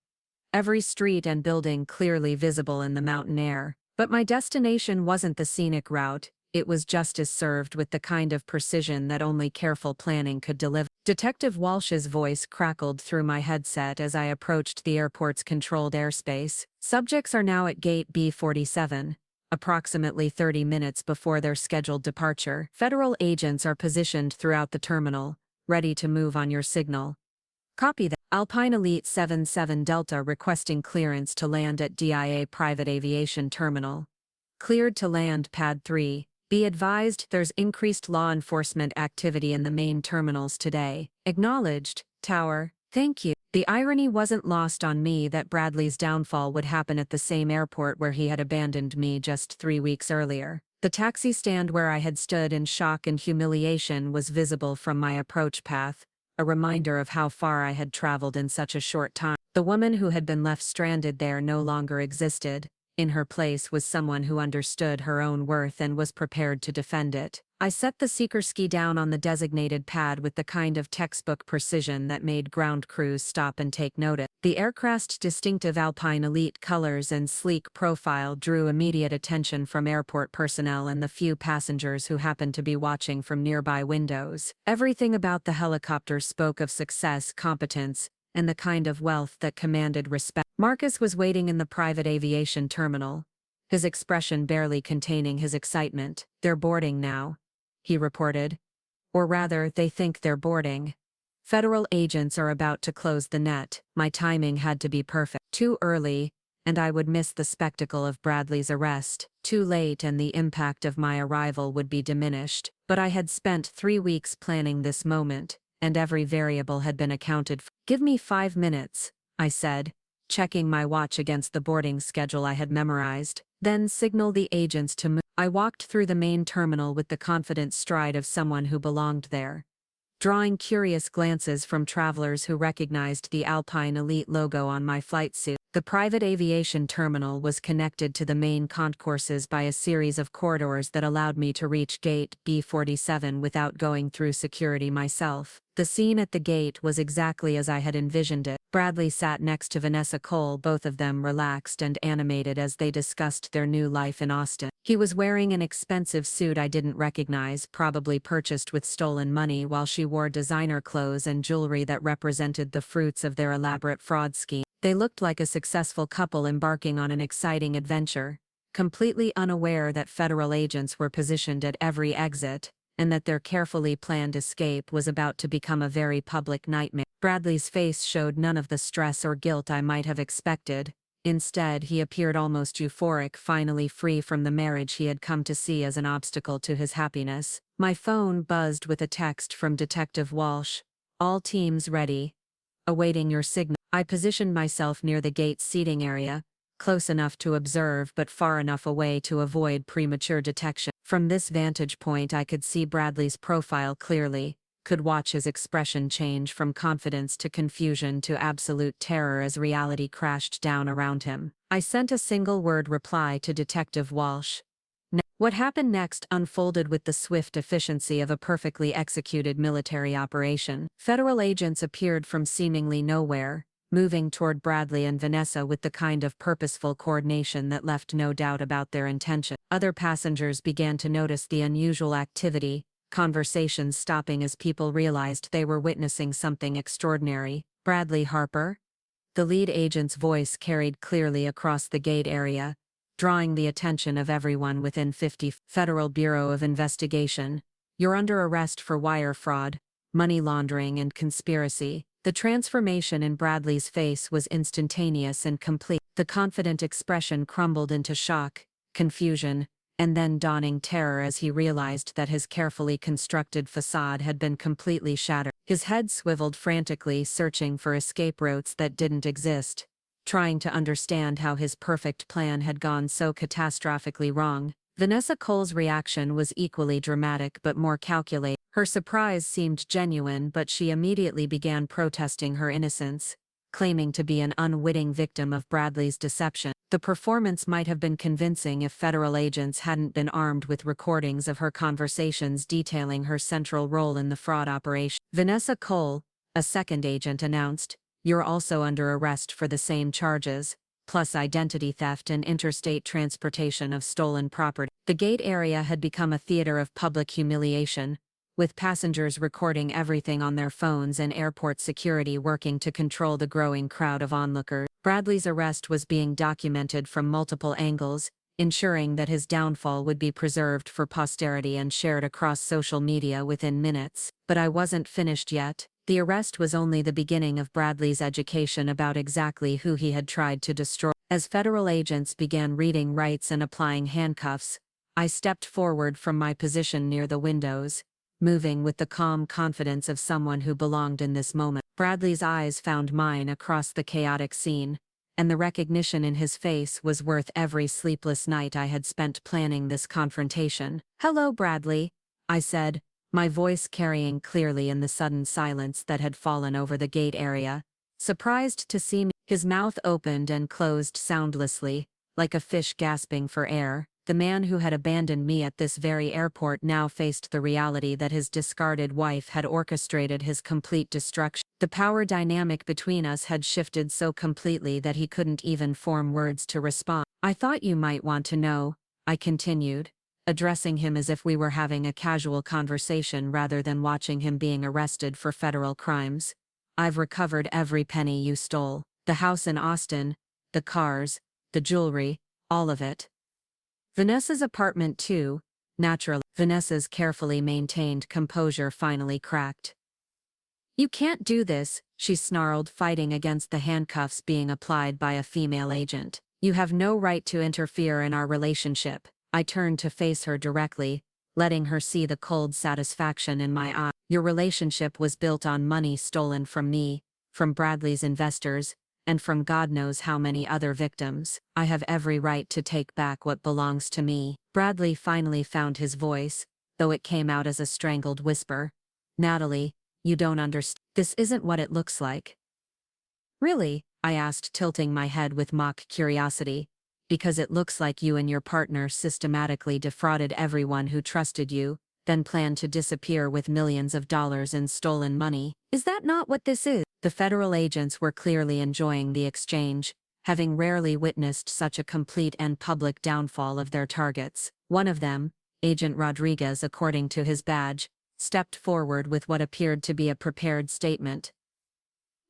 Speaker 1: Every street and building clearly visible in the mountain air. But my destination wasn't the scenic route, it was justice served with the kind of precision that only careful planning could deliver. Detective Walsh's voice crackled through my headset as I approached the airport's controlled airspace. Subjects are now at gate B47, approximately 30 minutes before their scheduled departure. Federal agents are positioned throughout the terminal, ready to move on your signal. Copy that. Alpine Elite 77 Delta requesting clearance to land at DIA Private Aviation Terminal. Cleared to land Pad 3. Be advised there's increased law enforcement activity in the main terminals today. Acknowledged, Tower. Thank you. The irony wasn't lost on me that Bradley's downfall would happen at the same airport where he had abandoned me just 3 weeks earlier. The taxi stand where I had stood in shock and humiliation was visible from my approach path, a reminder of how far I had traveled in such a short time. The woman who had been left stranded there no longer existed. In her place was someone who understood her own worth and was prepared to defend it. I set the seeker ski down on the designated pad with the kind of textbook precision that made ground crews stop and take notice. The aircraft's distinctive Alpine Elite colors and sleek profile drew immediate attention from airport personnel and the few passengers who happened to be watching from nearby windows. Everything about the helicopter spoke of success, competence, and the kind of wealth that commanded respect. Marcus was waiting in the private aviation terminal, his expression barely containing his excitement. They're boarding now, he reported. Or rather, they think they're boarding. Federal agents are about to close the net. My timing had to be perfect. Too early, and I would miss the spectacle of Bradley's arrest. Too late, and the impact of my arrival would be diminished. But I had spent 3 weeks planning this moment, and every variable had been accounted for. Give me 5 minutes, I said, checking my watch against the boarding schedule I had memorized. Then signal the agents to move. I walked through the main terminal with the confident stride of someone who belonged there, drawing curious glances from travelers who recognized the Alpine Elite logo on my flight suit. The private aviation terminal was connected to the main concourses by a series of corridors that allowed me to reach gate B47 without going through security myself. The scene at the gate was exactly as I had envisioned it. Bradley sat next to Vanessa Cole, both of them relaxed and animated as they discussed their new life in Austin. He was wearing an expensive suit I didn't recognize, probably purchased with stolen money, while she wore designer clothes and jewelry that represented the fruits of their elaborate fraud scheme. They looked like a successful couple embarking on an exciting adventure, completely unaware that federal agents were positioned at every exit, and that their carefully planned escape was about to become a very public nightmare. Bradley's face showed none of the stress or guilt I might have expected. Instead, he appeared almost euphoric, finally free from the marriage he had come to see as an obstacle to his happiness. My phone buzzed with a text from Detective Walsh. "All teams ready. Awaiting your signal." I positioned myself near the gate's seating area, close enough to observe but far enough away to avoid premature detection. From this vantage point I could see Bradley's profile clearly, could watch his expression change from confidence to confusion to absolute terror as reality crashed down around him. I sent a single-word reply to Detective Walsh. What happened next unfolded with the swift efficiency of a perfectly executed military operation. Federal agents appeared from seemingly nowhere, moving toward Bradley and Vanessa with the kind of purposeful coordination that left no doubt about their intention. Other passengers began to notice the unusual activity, conversations stopping as people realized they were witnessing something extraordinary. "Bradley Harper?" The lead agent's voice carried clearly across the gate area, drawing the attention of everyone within 50 feet. "Federal Bureau of Investigation. You're under arrest for wire fraud, money laundering and conspiracy." The transformation in Bradley's face was instantaneous and complete. The confident expression crumbled into shock, confusion, and then dawning terror as he realized that his carefully constructed facade had been completely shattered. His head swiveled frantically, searching for escape routes that didn't exist, trying to understand how his perfect plan had gone so catastrophically wrong. Vanessa Cole's reaction was equally dramatic but more calculated. Her surprise seemed genuine, but she immediately began protesting her innocence, claiming to be an unwitting victim of Bradley's deception. The performance might have been convincing if federal agents hadn't been armed with recordings of her conversations detailing her central role in the fraud operation. "Vanessa Cole," a second agent announced, "you're also under arrest for the same charges, plus identity theft and interstate transportation of stolen property." The gate area had become a theater of public humiliation, with passengers recording everything on their phones and airport security working to control the growing crowd of onlookers. Bradley's arrest was being documented from multiple angles, ensuring that his downfall would be preserved for posterity and shared across social media within minutes. But I wasn't finished yet. The arrest was only the beginning of Bradley's education about exactly who he had tried to destroy. As federal agents began reading rights and applying handcuffs, I stepped forward from my position near the windows, moving with the calm confidence of someone who belonged in this moment. Bradley's eyes found mine across the chaotic scene, and the recognition in his face was worth every sleepless night I had spent planning this confrontation. "Hello, Bradley," I said, my voice carrying clearly in the sudden silence that had fallen over the gate area. Surprised to see me, his mouth opened and closed soundlessly, like a fish gasping for air. The man who had abandoned me at this very airport now faced the reality that his discarded wife had orchestrated his complete destruction. The power dynamic between us had shifted so completely that he couldn't even form words to respond. "I thought you might want to know," I continued, addressing him as if we were having a casual conversation rather than watching him being arrested for federal crimes. "I've recovered every penny you stole. The house in Austin, the cars, the jewelry, all of it. Vanessa's apartment too, naturally." Vanessa's carefully maintained composure finally cracked. "You can't do this," she snarled, fighting against the handcuffs being applied by a female agent. "You have no right to interfere in our relationship." I turned to face her directly, letting her see the cold satisfaction in my eye. "Your relationship was built on money stolen from me, from Bradley's investors, and from God knows how many other victims. I have every right to take back what belongs to me." Bradley finally found his voice, though it came out as a strangled whisper. "Natalie, you don't understand. This isn't what it looks like." "Really?" I asked, tilting my head with mock curiosity. "Because it looks like you and your partner systematically defrauded everyone who trusted you, then planned to disappear with millions of dollars in stolen money. Is that not what this is?" The federal agents were clearly enjoying the exchange, having rarely witnessed such a complete and public downfall of their targets. One of them, Agent Rodriguez according to his badge, stepped forward with what appeared to be a prepared statement.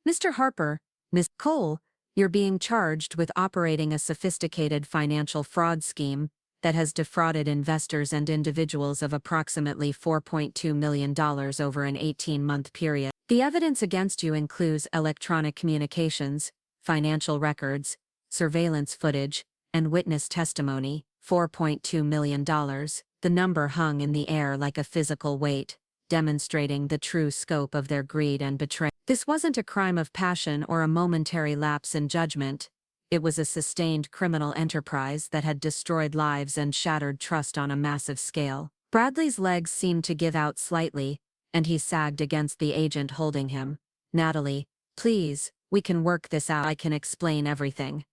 Speaker 1: "Mr. Harper, Miss Cole, you're being charged with operating a sophisticated financial fraud scheme, that has defrauded investors and individuals of approximately $4.2 million over an 18-month period. The evidence against you includes electronic communications, financial records, surveillance footage, and witness testimony. $4.2 million. The number hung in the air like a physical weight, demonstrating the true scope of their greed and betrayal. This wasn't a crime of passion or a momentary lapse in judgment. It was a sustained criminal enterprise that had destroyed lives and shattered trust on a massive scale. Bradley's legs seemed to give out slightly, and he sagged against the agent holding him. "Natalie, please, we can work this out. I can explain everything."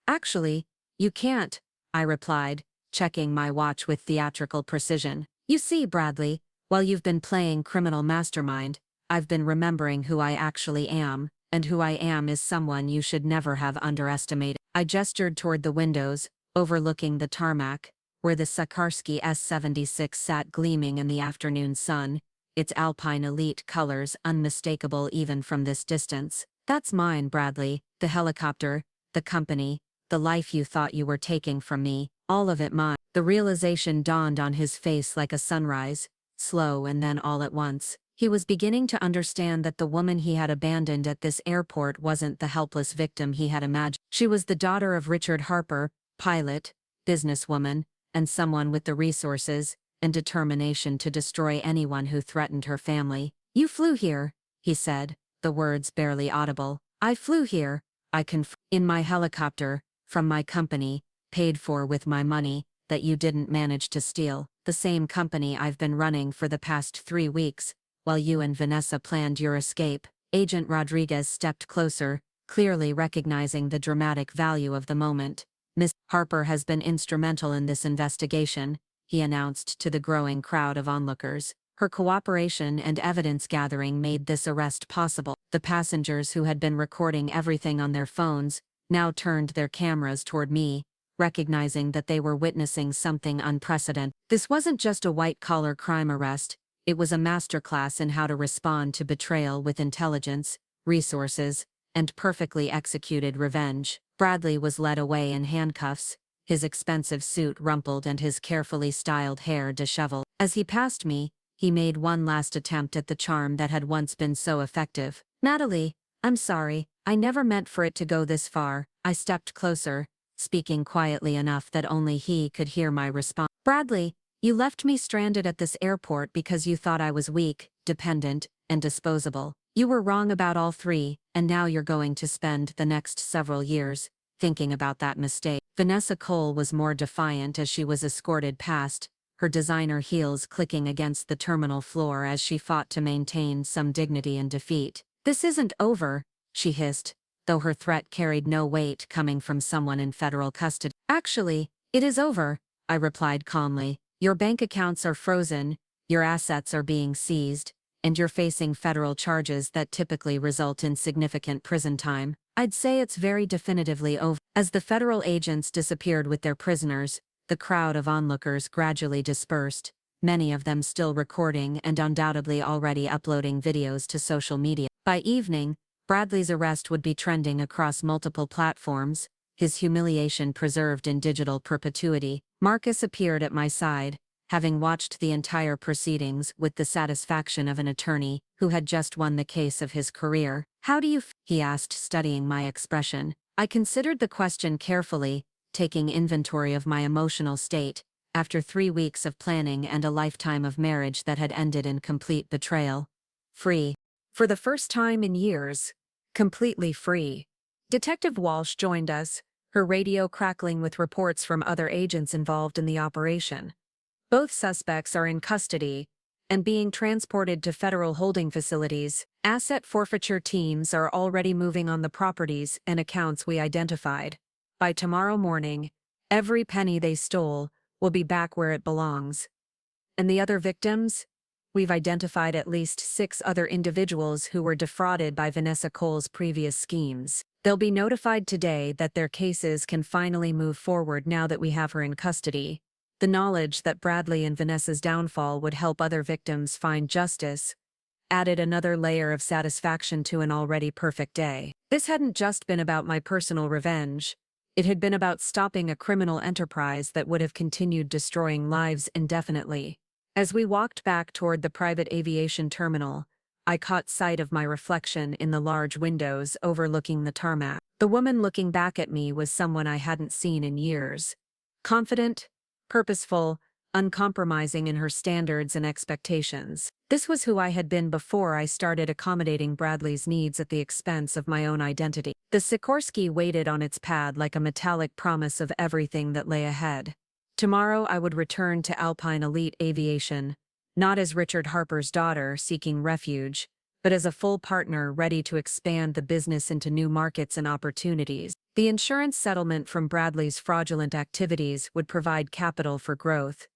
Speaker 1: "Actually, you can't," I replied, checking my watch with theatrical precision. "You see, Bradley, while you've been playing criminal mastermind, I've been remembering who I actually am, and who I am is someone you should never have underestimated." I gestured toward the windows, overlooking the tarmac, where the Sikorsky S-76 sat gleaming in the afternoon sun, its Alpine elite colors unmistakable even from this distance. "That's mine, Bradley, the helicopter, the company, the life you thought you were taking from me, all of it mine." The realization dawned on his face like a sunrise, slow and then all at once. He was beginning to understand that the woman he had abandoned at this airport wasn't the helpless victim he had imagined. She was the daughter of Richard Harper, pilot, businesswoman, and someone with the resources and determination to destroy anyone who threatened her family. "You flew here," he said, the words barely audible. "I flew here, I in my helicopter, from my company, paid for with my money, that you didn't manage to steal, the same company I've been running for the past 3 weeks, while you and Vanessa planned your escape." Agent Rodriguez stepped closer, clearly recognizing the dramatic value of the moment. "Miss Harper has been instrumental in this investigation," he announced to the growing crowd of onlookers. "Her cooperation and evidence gathering made this arrest possible." The passengers who had been recording everything on their phones now turned their cameras toward me, recognizing that they were witnessing something unprecedented. This wasn't just a white-collar crime arrest. It was a masterclass in how to respond to betrayal with intelligence, resources, and perfectly executed revenge. Bradley was led away in handcuffs, his expensive suit rumpled and his carefully styled hair disheveled. As he passed me, he made one last attempt at the charm that had once been so effective. "Natalie, I'm sorry, I never meant for it to go this far." I stepped closer, speaking quietly enough that only he could hear my response. "Bradley, you left me stranded at this airport because you thought I was weak, dependent, and disposable. You were wrong about all three, and now you're going to spend the next several years thinking about that mistake." Vanessa Cole was more defiant as she was escorted past, her designer heels clicking against the terminal floor as she fought to maintain some dignity in defeat. "This isn't over," she hissed, though her threat carried no weight coming from someone in federal custody. "Actually, it is over," I replied calmly. "Your bank accounts are frozen, your assets are being seized, and you're facing federal charges that typically result in significant prison time. I'd say it's very definitively over." As the federal agents disappeared with their prisoners, the crowd of onlookers gradually dispersed, many of them still recording and undoubtedly already uploading videos to social media. By evening, Bradley's arrest would be trending across multiple platforms, his humiliation preserved in digital perpetuity. Marcus appeared at my side, having watched the entire proceedings with the satisfaction of an attorney who had just won the case of his career. "How do you feel?" he asked, studying my expression. I considered the question carefully, taking inventory of my emotional state, after 3 weeks of planning and a lifetime of marriage that had ended in complete betrayal. "Free. For the first time in years. Completely free." Detective Walsh joined us, her radio crackling with reports from other agents involved in the operation. "Both suspects are in custody and being transported to federal holding facilities. Asset forfeiture teams are already moving on the properties and accounts we identified. By tomorrow morning, every penny they stole will be back where it belongs." "And the other victims?" "We've identified at least 6 other individuals who were defrauded by Vanessa Cole's previous schemes. They'll be notified today that their cases can finally move forward now that we have her in custody." The knowledge that Bradley and Vanessa's downfall would help other victims find justice added another layer of satisfaction to an already perfect day. This hadn't just been about my personal revenge. It had been about stopping a criminal enterprise that would have continued destroying lives indefinitely. As we walked back toward the private aviation terminal, I caught sight of my reflection in the large windows overlooking the tarmac. The woman looking back at me was someone I hadn't seen in years. Confident, purposeful, uncompromising in her standards and expectations. This was who I had been before I started accommodating Bradley's needs at the expense of my own identity. The Sikorsky waited on its pad like a metallic promise of everything that lay ahead. Tomorrow I would return to Alpine Elite Aviation, not as Richard Harper's daughter seeking refuge, but as a full partner ready to expand the business into new markets and opportunities. The insurance settlement from Bradley's fraudulent activities would provide capital for growth.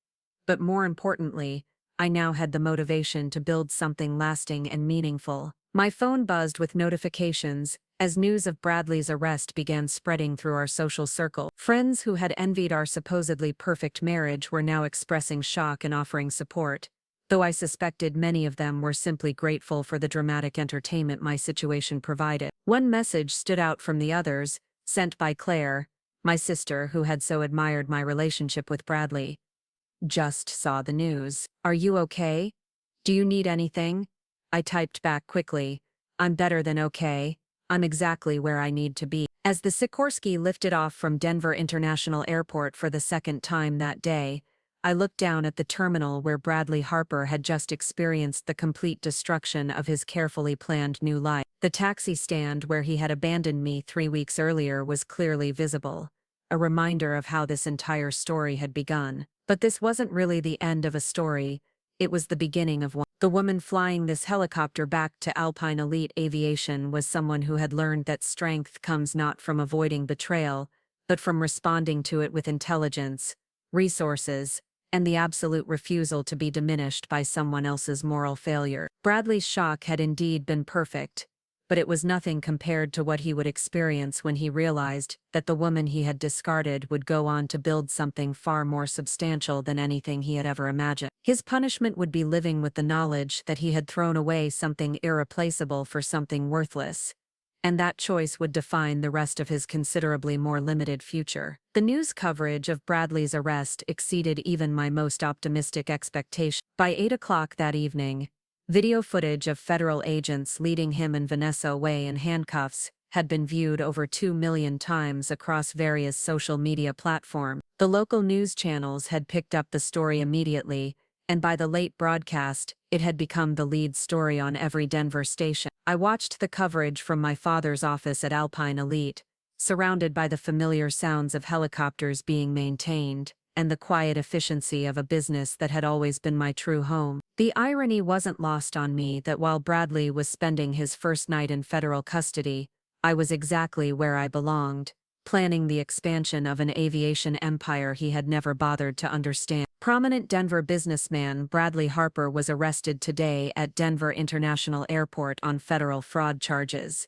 Speaker 1: But more importantly, I now had the motivation to build something lasting and meaningful. My phone buzzed with notifications as news of Bradley's arrest began spreading through our social circle. Friends who had envied our supposedly perfect marriage were now expressing shock and offering support, though I suspected many of them were simply grateful for the dramatic entertainment my situation provided. One message stood out from the others, sent by Claire, my sister who had so admired my relationship with Bradley. Just saw the news. Are you okay? Do you need anything? I typed back quickly. I'm better than okay. I'm exactly where I need to be. As the Sikorsky lifted off from Denver International Airport for the second time that day, I looked down at the terminal where Bradley Harper had just experienced the complete destruction of his carefully planned new life. The taxi stand where he had abandoned me 3 weeks earlier was clearly visible, a reminder of how this entire story had begun. But this wasn't really the end of a story, it was the beginning of one. The woman flying this helicopter back to Alpine Elite Aviation was someone who had learned that strength comes not from avoiding betrayal, but from responding to it with intelligence, resources, and the absolute refusal to be diminished by someone else's moral failure. Bradley's shock had indeed been perfect, but it was nothing compared to what he would experience when he realized that the woman he had discarded would go on to build something far more substantial than anything he had ever imagined. His punishment would be living with the knowledge that he had thrown away something irreplaceable for something worthless, and that choice would define the rest of his considerably more limited future. The news coverage of Bradley's arrest exceeded even my most optimistic expectations. By 8 o'clock that evening, video footage of federal agents leading him and Vanessa away in handcuffs had been viewed over 2 million times across various social media platforms. The local news channels had picked up the story immediately, and by the late broadcast, it had become the lead story on every Denver station. I watched the coverage from my father's office at Alpine Elite, surrounded by the familiar sounds of helicopters being maintained, and the quiet efficiency of a business that had always been my true home. The irony wasn't lost on me that while Bradley was spending his first night in federal custody, I was exactly where I belonged, planning the expansion of an aviation empire he had never bothered to understand. Prominent Denver businessman Bradley Harper was arrested today at Denver International Airport on federal fraud charges.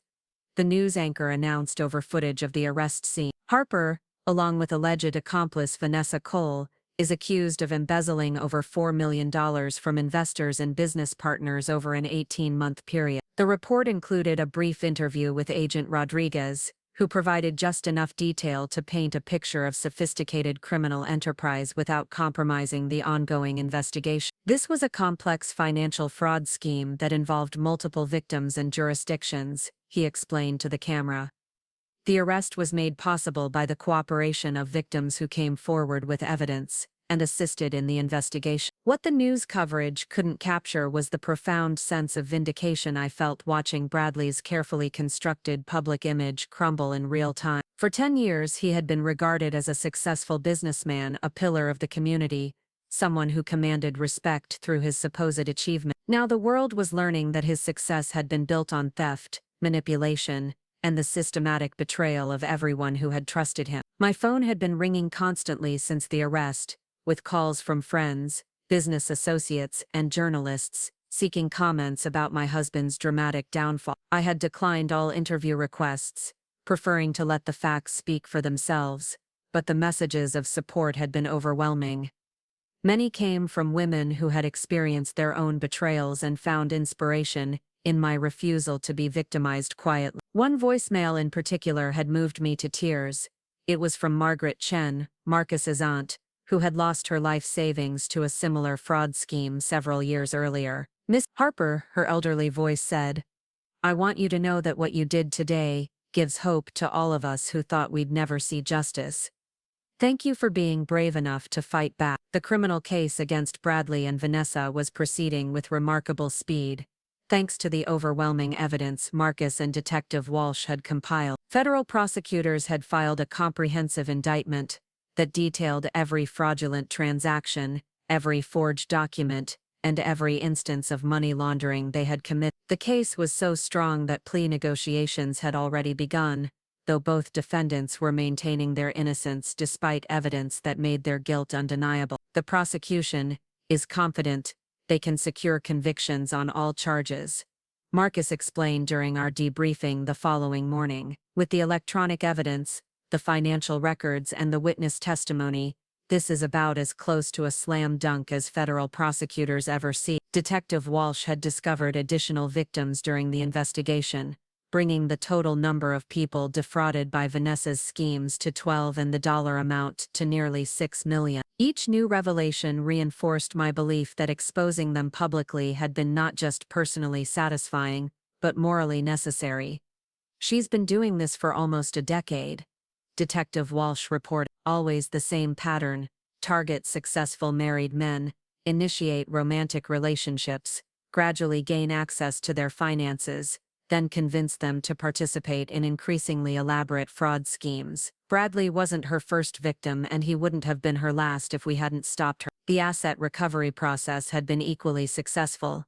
Speaker 1: The news anchor announced over footage of the arrest scene. Harper, along with alleged accomplice Vanessa Cole, is accused of embezzling over $4 million from investors and business partners over an 18-month period. The report included a brief interview with Agent Rodriguez, who provided just enough detail to paint a picture of sophisticated criminal enterprise without compromising the ongoing investigation. This was a complex financial fraud scheme that involved multiple victims and jurisdictions, he explained to the camera. The arrest was made possible by the cooperation of victims who came forward with evidence and assisted in the investigation. What the news coverage couldn't capture was the profound sense of vindication I felt watching Bradley's carefully constructed public image crumble in real time. For 10 years he had been regarded as a successful businessman, a pillar of the community, someone who commanded respect through his supposed achievement. Now the world was learning that his success had been built on theft, manipulation, and the systematic betrayal of everyone who had trusted him. My phone had been ringing constantly since the arrest, with calls from friends, business associates, and journalists, seeking comments about my husband's dramatic downfall. I had declined all interview requests, preferring to let the facts speak for themselves, but the messages of support had been overwhelming. Many came from women who had experienced their own betrayals and found inspiration in my refusal to be victimized quietly. One voicemail in particular had moved me to tears. It was from Margaret Chen, Marcus's aunt, who had lost her life savings to a similar fraud scheme several years earlier. "Miss Harper," her elderly voice said, "I want you to know that what you did today gives hope to all of us who thought we'd never see justice. Thank you for being brave enough to fight back." The criminal case against Bradley and Vanessa was proceeding with remarkable speed, thanks to the overwhelming evidence Marcus and Detective Walsh had compiled. Federal prosecutors had filed a comprehensive indictment that detailed every fraudulent transaction, every forged document, and every instance of money laundering they had committed. The case was so strong that plea negotiations had already begun, though both defendants were maintaining their innocence despite evidence that made their guilt undeniable. The prosecution is confident they can secure convictions on all charges, Marcus explained during our debriefing the following morning. With the electronic evidence, the financial records, and the witness testimony, this is about as close to a slam dunk as federal prosecutors ever see. Detective Walsh had discovered additional victims during the investigation, bringing the total number of people defrauded by Vanessa's schemes to 12 and the dollar amount to nearly $6 million. Each new revelation reinforced my belief that exposing them publicly had been not just personally satisfying, but morally necessary. "She's been doing this for almost a decade," Detective Walsh reported. "Always the same pattern: target successful married men, initiate romantic relationships, gradually gain access to their finances, then convince them to participate in increasingly elaborate fraud schemes. Bradley wasn't her first victim, and he wouldn't have been her last if we hadn't stopped her." The asset recovery process had been equally successful.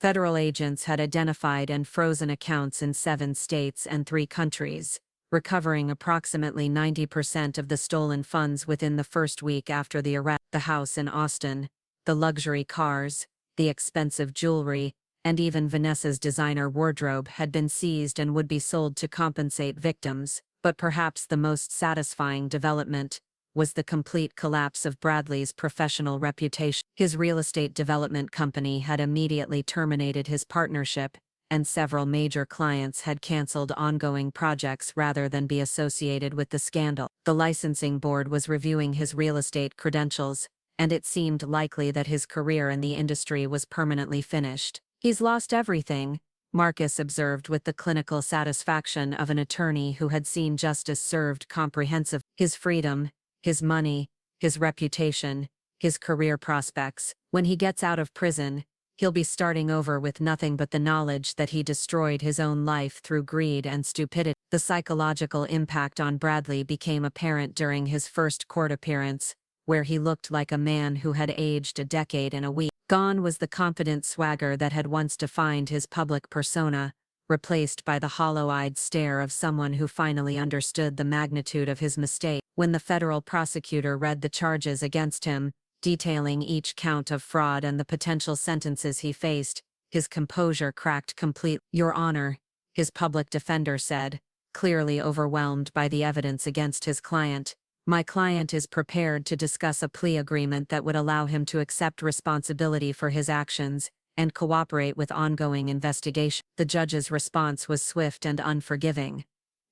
Speaker 1: Federal agents had identified and frozen accounts in 7 states and 3 countries, recovering approximately 90% of the stolen funds within the first week after the arrest. The house in Austin, the luxury cars, the expensive jewelry, and even Vanessa's designer wardrobe had been seized and would be sold to compensate victims. But perhaps the most satisfying development was the complete collapse of Bradley's professional reputation. His real estate development company had immediately terminated his partnership, and several major clients had canceled ongoing projects rather than be associated with the scandal. The licensing board was reviewing his real estate credentials, and it seemed likely that his career in the industry was permanently finished. "He's lost everything," Marcus observed with the clinical satisfaction of an attorney who had seen justice served comprehensively. "His freedom, his money, his reputation, his career prospects. When he gets out of prison, he'll be starting over with nothing but the knowledge that he destroyed his own life through greed and stupidity." The psychological impact on Bradley became apparent during his first court appearance, where he looked like a man who had aged a decade in a week. Gone was the confident swagger that had once defined his public persona, replaced by the hollow-eyed stare of someone who finally understood the magnitude of his mistake. When the federal prosecutor read the charges against him, detailing each count of fraud and the potential sentences he faced, his composure cracked completely. "Your Honor," his public defender said, clearly overwhelmed by the evidence against his client, "my client is prepared to discuss a plea agreement that would allow him to accept responsibility for his actions and cooperate with ongoing investigation." The judge's response was swift and unforgiving.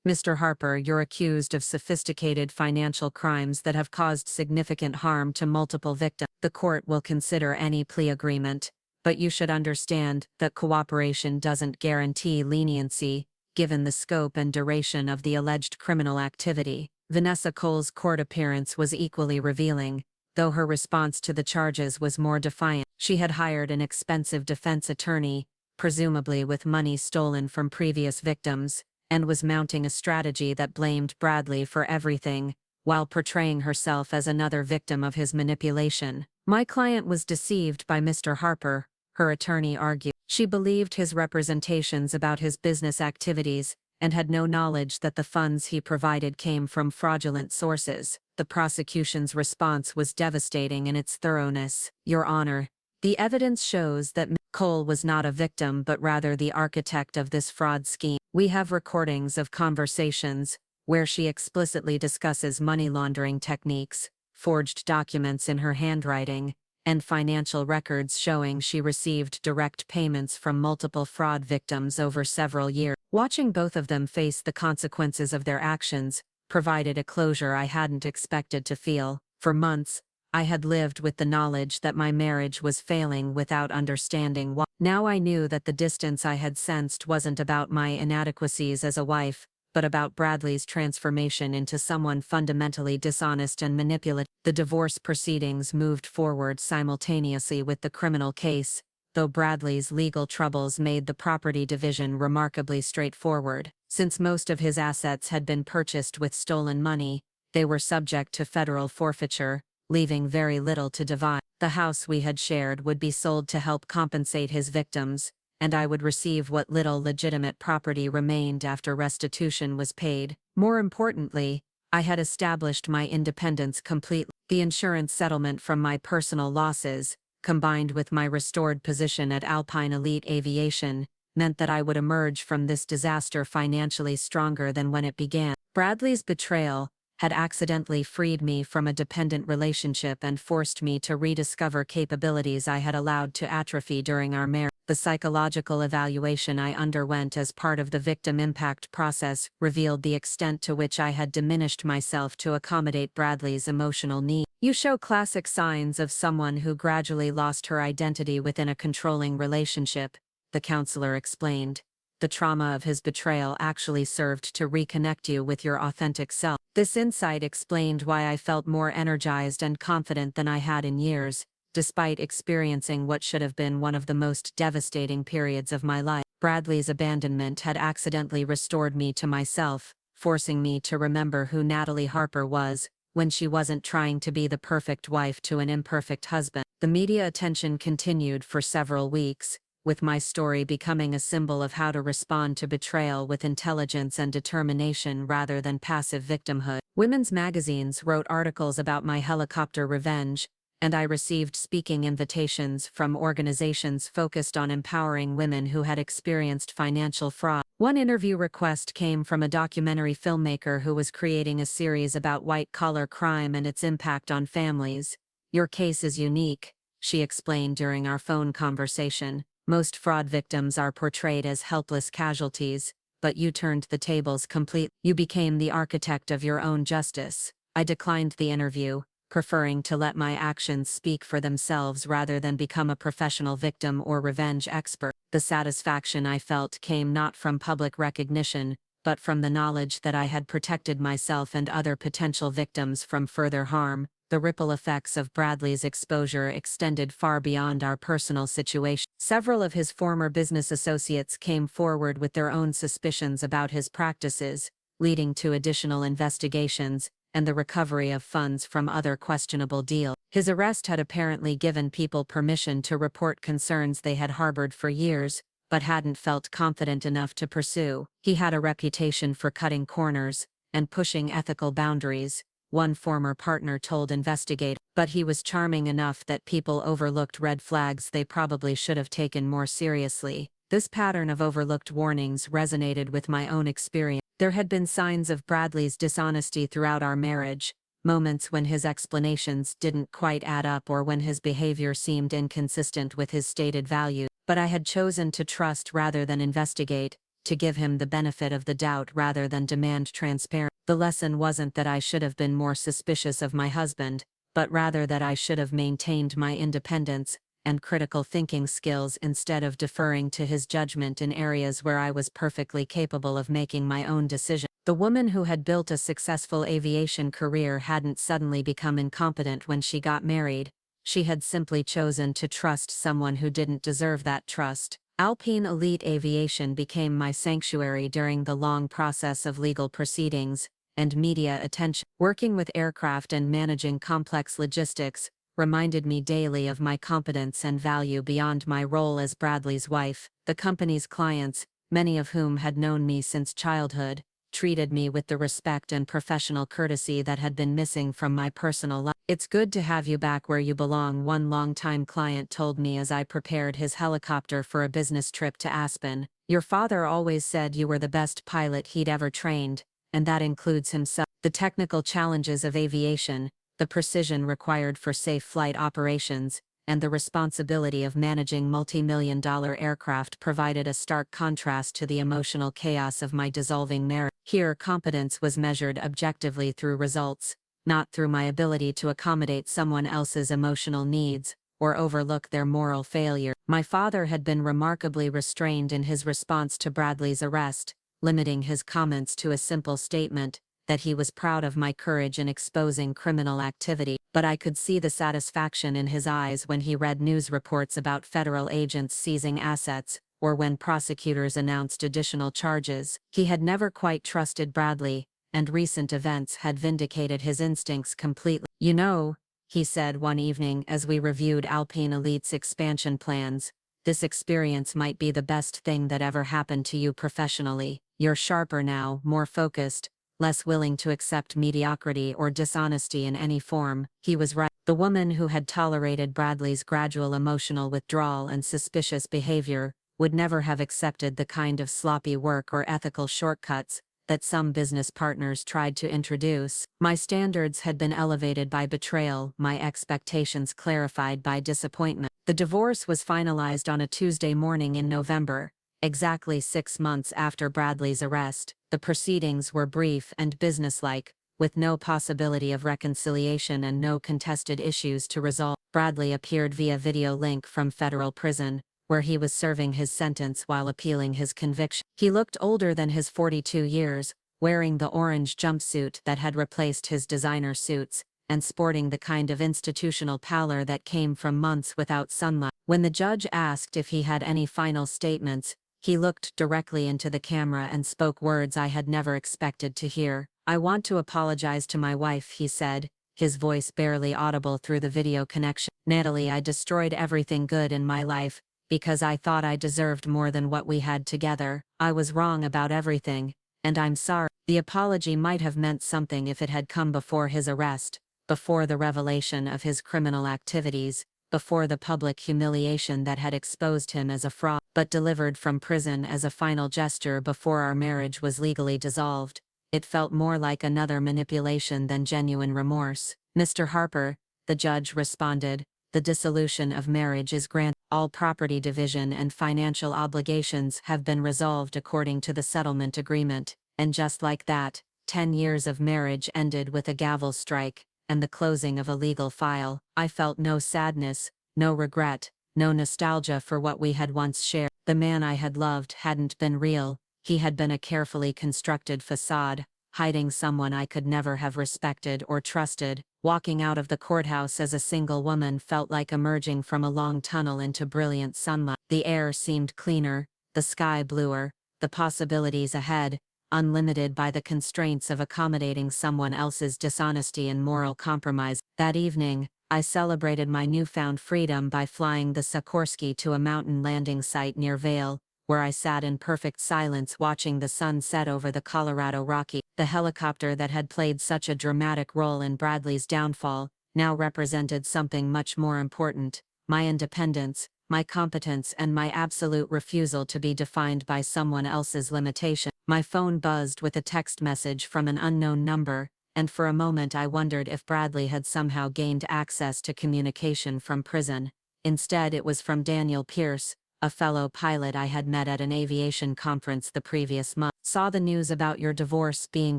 Speaker 1: "Mr. Harper, you're accused of sophisticated financial crimes that have caused significant harm to multiple victims. The court will consider any plea agreement, but you should understand that cooperation doesn't guarantee leniency, given the scope and duration of the alleged criminal activity." Vanessa Cole's court appearance was equally revealing, though her response to the charges was more defiant. She had hired an expensive defense attorney, presumably with money stolen from previous victims, and was mounting a strategy that blamed Bradley for everything, while portraying herself as another victim of his manipulation. "My client was deceived by Mr. Harper," her attorney argued. "She believed his representations about his business activities, and had no knowledge that the funds he provided came from fraudulent sources." The prosecution's response was devastating in its thoroughness. "Your Honor, the evidence shows that Ms. Cole was not a victim but rather the architect of this fraud scheme. We have recordings of conversations where she explicitly discusses money laundering techniques, forged documents in her handwriting, and financial records showing she received direct payments from multiple fraud victims over several years." Watching both of them face the consequences of their actions provided a closure I hadn't expected to feel. For months, I had lived with the knowledge that my marriage was failing without understanding why. Now I knew that the distance I had sensed wasn't about my inadequacies as a wife, but about Bradley's transformation into someone fundamentally dishonest and manipulative. The divorce proceedings moved forward simultaneously with the criminal case, though Bradley's legal troubles made the property division remarkably straightforward. Since most of his assets had been purchased with stolen money, they were subject to federal forfeiture, leaving very little to divide. The house we had shared would be sold to help compensate his victims, and I would receive what little legitimate property remained after restitution was paid. More importantly, I had established my independence completely. The insurance settlement from my personal losses, combined with my restored position at Alpine Elite Aviation, meant that I would emerge from this disaster financially stronger than when it began. Bradley's betrayal had accidentally freed me from a dependent relationship and forced me to rediscover capabilities I had allowed to atrophy during our marriage. The psychological evaluation I underwent as part of the victim impact process revealed the extent to which I had diminished myself to accommodate Bradley's emotional needs. You show classic signs of someone who gradually lost her identity within a controlling relationship, the counselor explained. The trauma of his betrayal actually served to reconnect you with your authentic self. This insight explained why I felt more energized and confident than I had in years, despite experiencing what should have been one of the most devastating periods of my life. Bradley's abandonment had accidentally restored me to myself, forcing me to remember who Natalie Harper was, when she wasn't trying to be the perfect wife to an imperfect husband. The media attention continued for several weeks, with my story becoming a symbol of how to respond to betrayal with intelligence and determination rather than passive victimhood. Women's magazines wrote articles about my helicopter revenge, and I received speaking invitations from organizations focused on empowering women who had experienced financial fraud. One interview request came from a documentary filmmaker who was creating a series about white-collar crime and its impact on families. "Your case is unique," she explained during our phone conversation. "Most fraud victims are portrayed as helpless casualties, but you turned the tables completely. You became the architect of your own justice." I declined the interview, preferring to let my actions speak for themselves rather than become a professional victim or revenge expert. The satisfaction I felt came not from public recognition, but from the knowledge that I had protected myself and other potential victims from further harm. The ripple effects of Bradley's exposure extended far beyond our personal situation. Several of his former business associates came forward with their own suspicions about his practices, leading to additional investigations and the recovery of funds from other questionable deals. His arrest had apparently given people permission to report concerns they had harbored for years, but hadn't felt confident enough to pursue. He had a reputation for cutting corners and pushing ethical boundaries, one former partner told investigators, but he was charming enough that people overlooked red flags they probably should have taken more seriously. This pattern of overlooked warnings resonated with my own experience. There had been signs of Bradley's dishonesty throughout our marriage, moments when his explanations didn't quite add up or when his behavior seemed inconsistent with his stated values. But I had chosen to trust rather than investigate, to give him the benefit of the doubt rather than demand transparency. The lesson wasn't that I should have been more suspicious of my husband, but rather that I should have maintained my independence and critical thinking skills instead of deferring to his judgment in areas where I was perfectly capable of making my own decisions. The woman who had built a successful aviation career hadn't suddenly become incompetent when she got married. She had simply chosen to trust someone who didn't deserve that trust. Alpine Elite Aviation became my sanctuary during the long process of legal proceedings and media attention. Working with aircraft and managing complex logistics reminded me daily of my competence and value beyond my role as Bradley's wife. The company's clients, many of whom had known me since childhood, treated me with the respect and professional courtesy that had been missing from my personal life. "It's good to have you back where you belong," one longtime client told me as I prepared his helicopter for a business trip to Aspen. "Your father always said you were the best pilot he'd ever trained, and that includes himself." The technical challenges of aviation, the precision required for safe flight operations, and the responsibility of managing multi-million-dollar aircraft provided a stark contrast to the emotional chaos of my dissolving marriage. Here, competence was measured objectively through results, not through my ability to accommodate someone else's emotional needs or overlook their moral failure. My father had been remarkably restrained in his response to Bradley's arrest, limiting his comments to a simple statement that he was proud of my courage in exposing criminal activity, but I could see the satisfaction in his eyes when he read news reports about federal agents seizing assets, or when prosecutors announced additional charges. He had never quite trusted Bradley, and recent events had vindicated his instincts completely. "You know," he said one evening as we reviewed Alpine Elite's expansion plans, "this experience might be the best thing that ever happened to you professionally. You're sharper now, more focused, less willing to accept mediocrity or dishonesty in any form." He was right. The woman who had tolerated Bradley's gradual emotional withdrawal and suspicious behavior would never have accepted the kind of sloppy work or ethical shortcuts that some business partners tried to introduce. My standards had been elevated by betrayal, my expectations clarified by disappointment. The divorce was finalized on a Tuesday morning in November, exactly 6 months after Bradley's arrest. The proceedings were brief and businesslike, with no possibility of reconciliation and no contested issues to resolve. Bradley appeared via video link from federal prison, where he was serving his sentence while appealing his conviction. He looked older than his 42 years, wearing the orange jumpsuit that had replaced his designer suits, and sporting the kind of institutional pallor that came from months without sunlight. When the judge asked if he had any final statements, he looked directly into the camera and spoke words I had never expected to hear. "I want to apologize to my wife," he said, his voice barely audible through the video connection. "Natalie, I destroyed everything good in my life, because I thought I deserved more than what we had together. I was wrong about everything, and I'm sorry." The apology might have meant something if it had come before his arrest, before the revelation of his criminal activities, before the public humiliation that had exposed him as a fraud, but delivered from prison as a final gesture before our marriage was legally dissolved, it felt more like another manipulation than genuine remorse. "Mr. Harper," the judge responded, "the dissolution of marriage is granted. All property division and financial obligations have been resolved according to the settlement agreement." And just like that, 10 years of marriage ended with a gavel strike and the closing of a legal file. I felt no sadness, no regret, no nostalgia for what we had once shared. The man I had loved hadn't been real. He had been a carefully constructed facade, hiding someone I could never have respected or trusted. Walking out of the courthouse as a single woman felt like emerging from a long tunnel into brilliant sunlight. The air seemed cleaner, the sky bluer, the possibilities ahead, unlimited by the constraints of accommodating someone else's dishonesty and moral compromise. That evening, I celebrated my newfound freedom by flying the Sikorsky to a mountain landing site near Vail, where I sat in perfect silence watching the sun set over the Colorado Rockies. The helicopter that had played such a dramatic role in Bradley's downfall now represented something much more important: my independence, my competence, and my absolute refusal to be defined by someone else's limitation. My phone buzzed with a text message from an unknown number, and for a moment I wondered if Bradley had somehow gained access to communication from prison. Instead, it was from Daniel Pierce, a fellow pilot I had met at an aviation conference the previous month. "Saw the news about your divorce being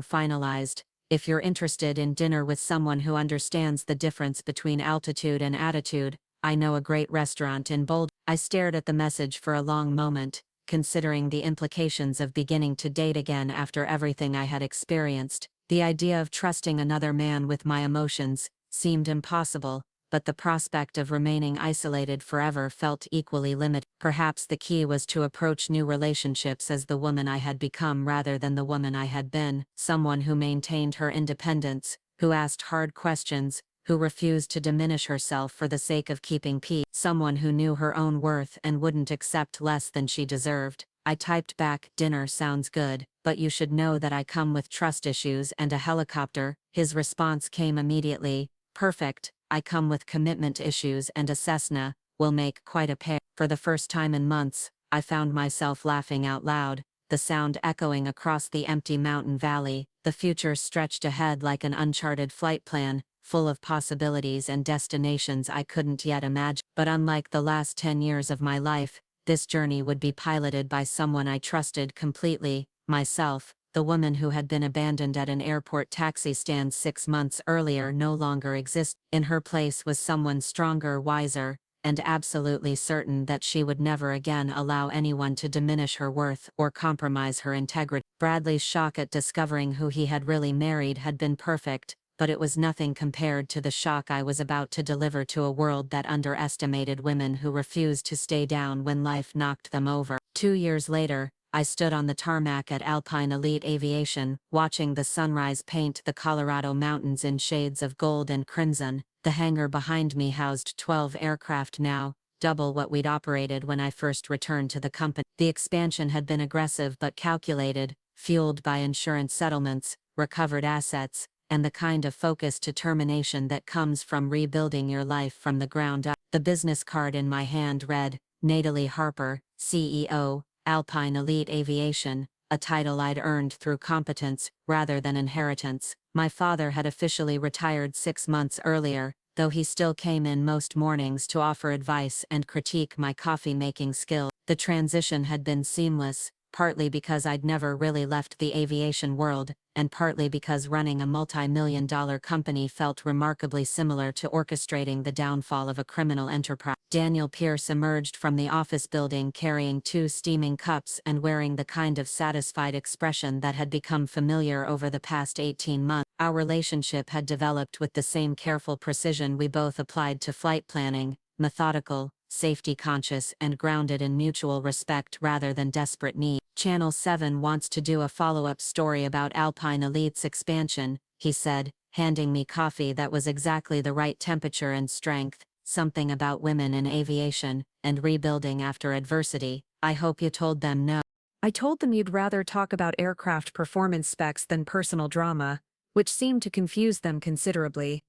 Speaker 1: finalized. If you're interested in dinner with someone who understands the difference between altitude and attitude, I know a great restaurant in Boulder." I stared at the message for a long moment, considering the implications of beginning to date again after everything I had experienced. The idea of trusting another man with my emotions seemed impossible, but the prospect of remaining isolated forever felt equally limited. Perhaps the key was to approach new relationships as the woman I had become rather than the woman I had been. Someone who maintained her independence, who asked hard questions, who refused to diminish herself for the sake of keeping peace. Someone who knew her own worth and wouldn't accept less than she deserved. I typed back, "Dinner sounds good, but you should know that I come with trust issues and a helicopter." His response came immediately, "Perfect, I come with commitment issues and a Cessna, we'll make quite a pair." For the first time in months, I found myself laughing out loud, the sound echoing across the empty mountain valley. The future stretched ahead like an uncharted flight plan, full of possibilities and destinations I couldn't yet imagine. But unlike the last 10 years of my life, this journey would be piloted by someone I trusted completely, myself. The woman who had been abandoned at an airport taxi stand 6 months earlier no longer existed. In her place was someone stronger, wiser, and absolutely certain that she would never again allow anyone to diminish her worth or compromise her integrity. Bradley's shock at discovering who he had really married had been perfect, but it was nothing compared to the shock I was about to deliver to a world that underestimated women who refused to stay down when life knocked them over. 2 years later, I stood on the tarmac at Alpine Elite Aviation, watching the sunrise paint the Colorado mountains in shades of gold and crimson. The hangar behind me housed 12 aircraft now, double what we'd operated when I first returned to the company. The expansion had been aggressive but calculated, fueled by insurance settlements, recovered assets, and the kind of focused determination that comes from rebuilding your life from the ground up. The business card in my hand read, Natalie Harper, CEO, Alpine Elite Aviation, a title I'd earned through competence rather than inheritance. My father had officially retired 6 months earlier, though he still came in most mornings to offer advice and critique my coffee-making skill. The transition had been seamless, partly because I'd never really left the aviation world, and partly because running a multi-million-dollar company felt remarkably similar to orchestrating the downfall of a criminal enterprise. Daniel Pierce emerged from the office building carrying 2 steaming cups and wearing the kind of satisfied expression that had become familiar over the past 18 months. Our relationship had developed with the same careful precision we both applied to flight planning, methodical, safety-conscious, and grounded in mutual respect rather than desperate need. Channel 7 wants to do a follow-up story about Alpine Elite's expansion, he said, handing me coffee that was exactly the right temperature and strength, something about women in aviation, and rebuilding after adversity. I hope you told them no. I told them you'd rather talk about aircraft performance specs than personal drama, which seemed to confuse them considerably.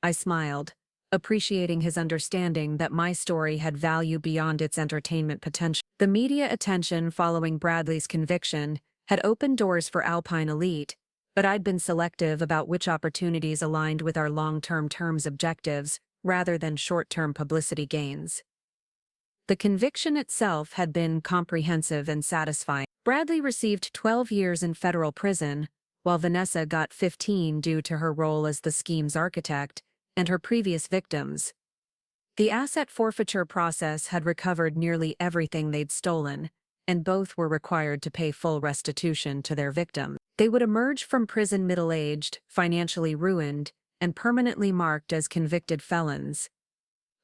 Speaker 1: I smiled, appreciating his understanding that my story had value beyond its entertainment potential. The media attention following Bradley's conviction had opened doors for Alpine Elite, but I'd been selective about which opportunities aligned with our long-term objectives rather than short-term publicity gains. The conviction itself had been comprehensive and satisfying. Bradley received 12 years in federal prison, while Vanessa got 15 due to her role as the scheme's architect and her previous victims. The asset forfeiture process had recovered nearly everything they'd stolen, and both were required to pay full restitution to their victims. They would emerge from prison middle-aged, financially ruined, and permanently marked as convicted felons.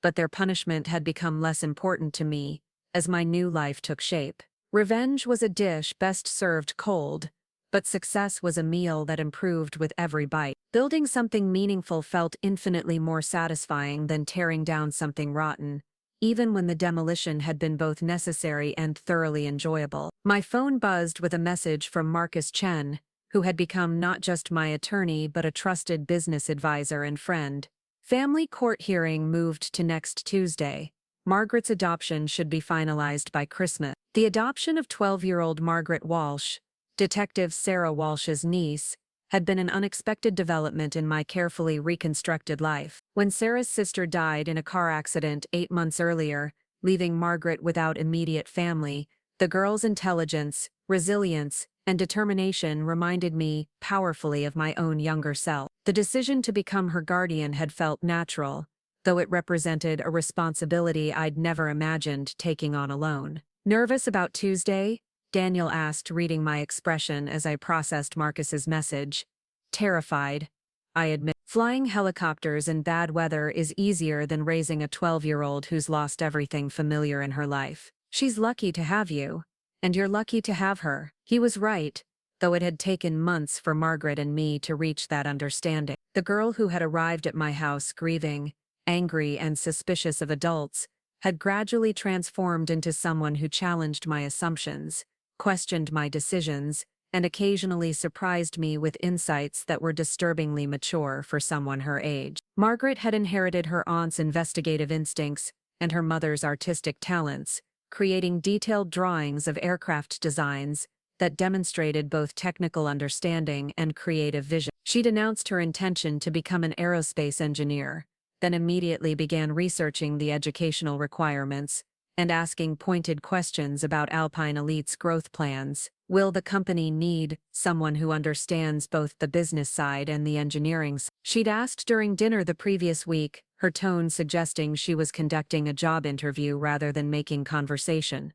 Speaker 1: But their punishment had become less important to me as my new life took shape. Revenge was a dish best served cold, but success was a meal that improved with every bite. Building something meaningful felt infinitely more satisfying than tearing down something rotten, even when the demolition had been both necessary and thoroughly enjoyable. My phone buzzed with a message from Marcus Chen, who had become not just my attorney but a trusted business advisor and friend. Family court hearing moved to next Tuesday. Margaret's adoption should be finalized by Christmas. The adoption of 12-year-old Margaret Walsh, Detective Sarah Walsh's niece, had been an unexpected development in my carefully reconstructed life. When Sarah's sister died in a car accident 8 months earlier, leaving Margaret without immediate family, the girl's intelligence, resilience, and determination reminded me powerfully of my own younger self. The decision to become her guardian had felt natural, though it represented a responsibility I'd never imagined taking on alone. Nervous about Tuesday? Daniel asked, reading my expression as I processed Marcus's message. Terrified, I admit. Flying helicopters in bad weather is easier than raising a 12-year-old who's lost everything familiar in her life. She's lucky to have you, and you're lucky to have her. He was right, though it had taken months for Margaret and me to reach that understanding. The girl who had arrived at my house grieving, angry, and suspicious of adults had gradually transformed into someone who challenged my assumptions, questioned my decisions, and occasionally surprised me with insights that were disturbingly mature for someone her age. Margaret had inherited her aunt's investigative instincts and her mother's artistic talents, creating detailed drawings of aircraft designs that demonstrated both technical understanding and creative vision. She'd announced her intention to become an aerospace engineer, then immediately began researching the educational requirements and asking pointed questions about Alpine Elite's growth plans. Will the company need someone who understands both the business side and the engineering side? She'd asked during dinner the previous week, her tone suggesting she was conducting a job interview rather than making conversation.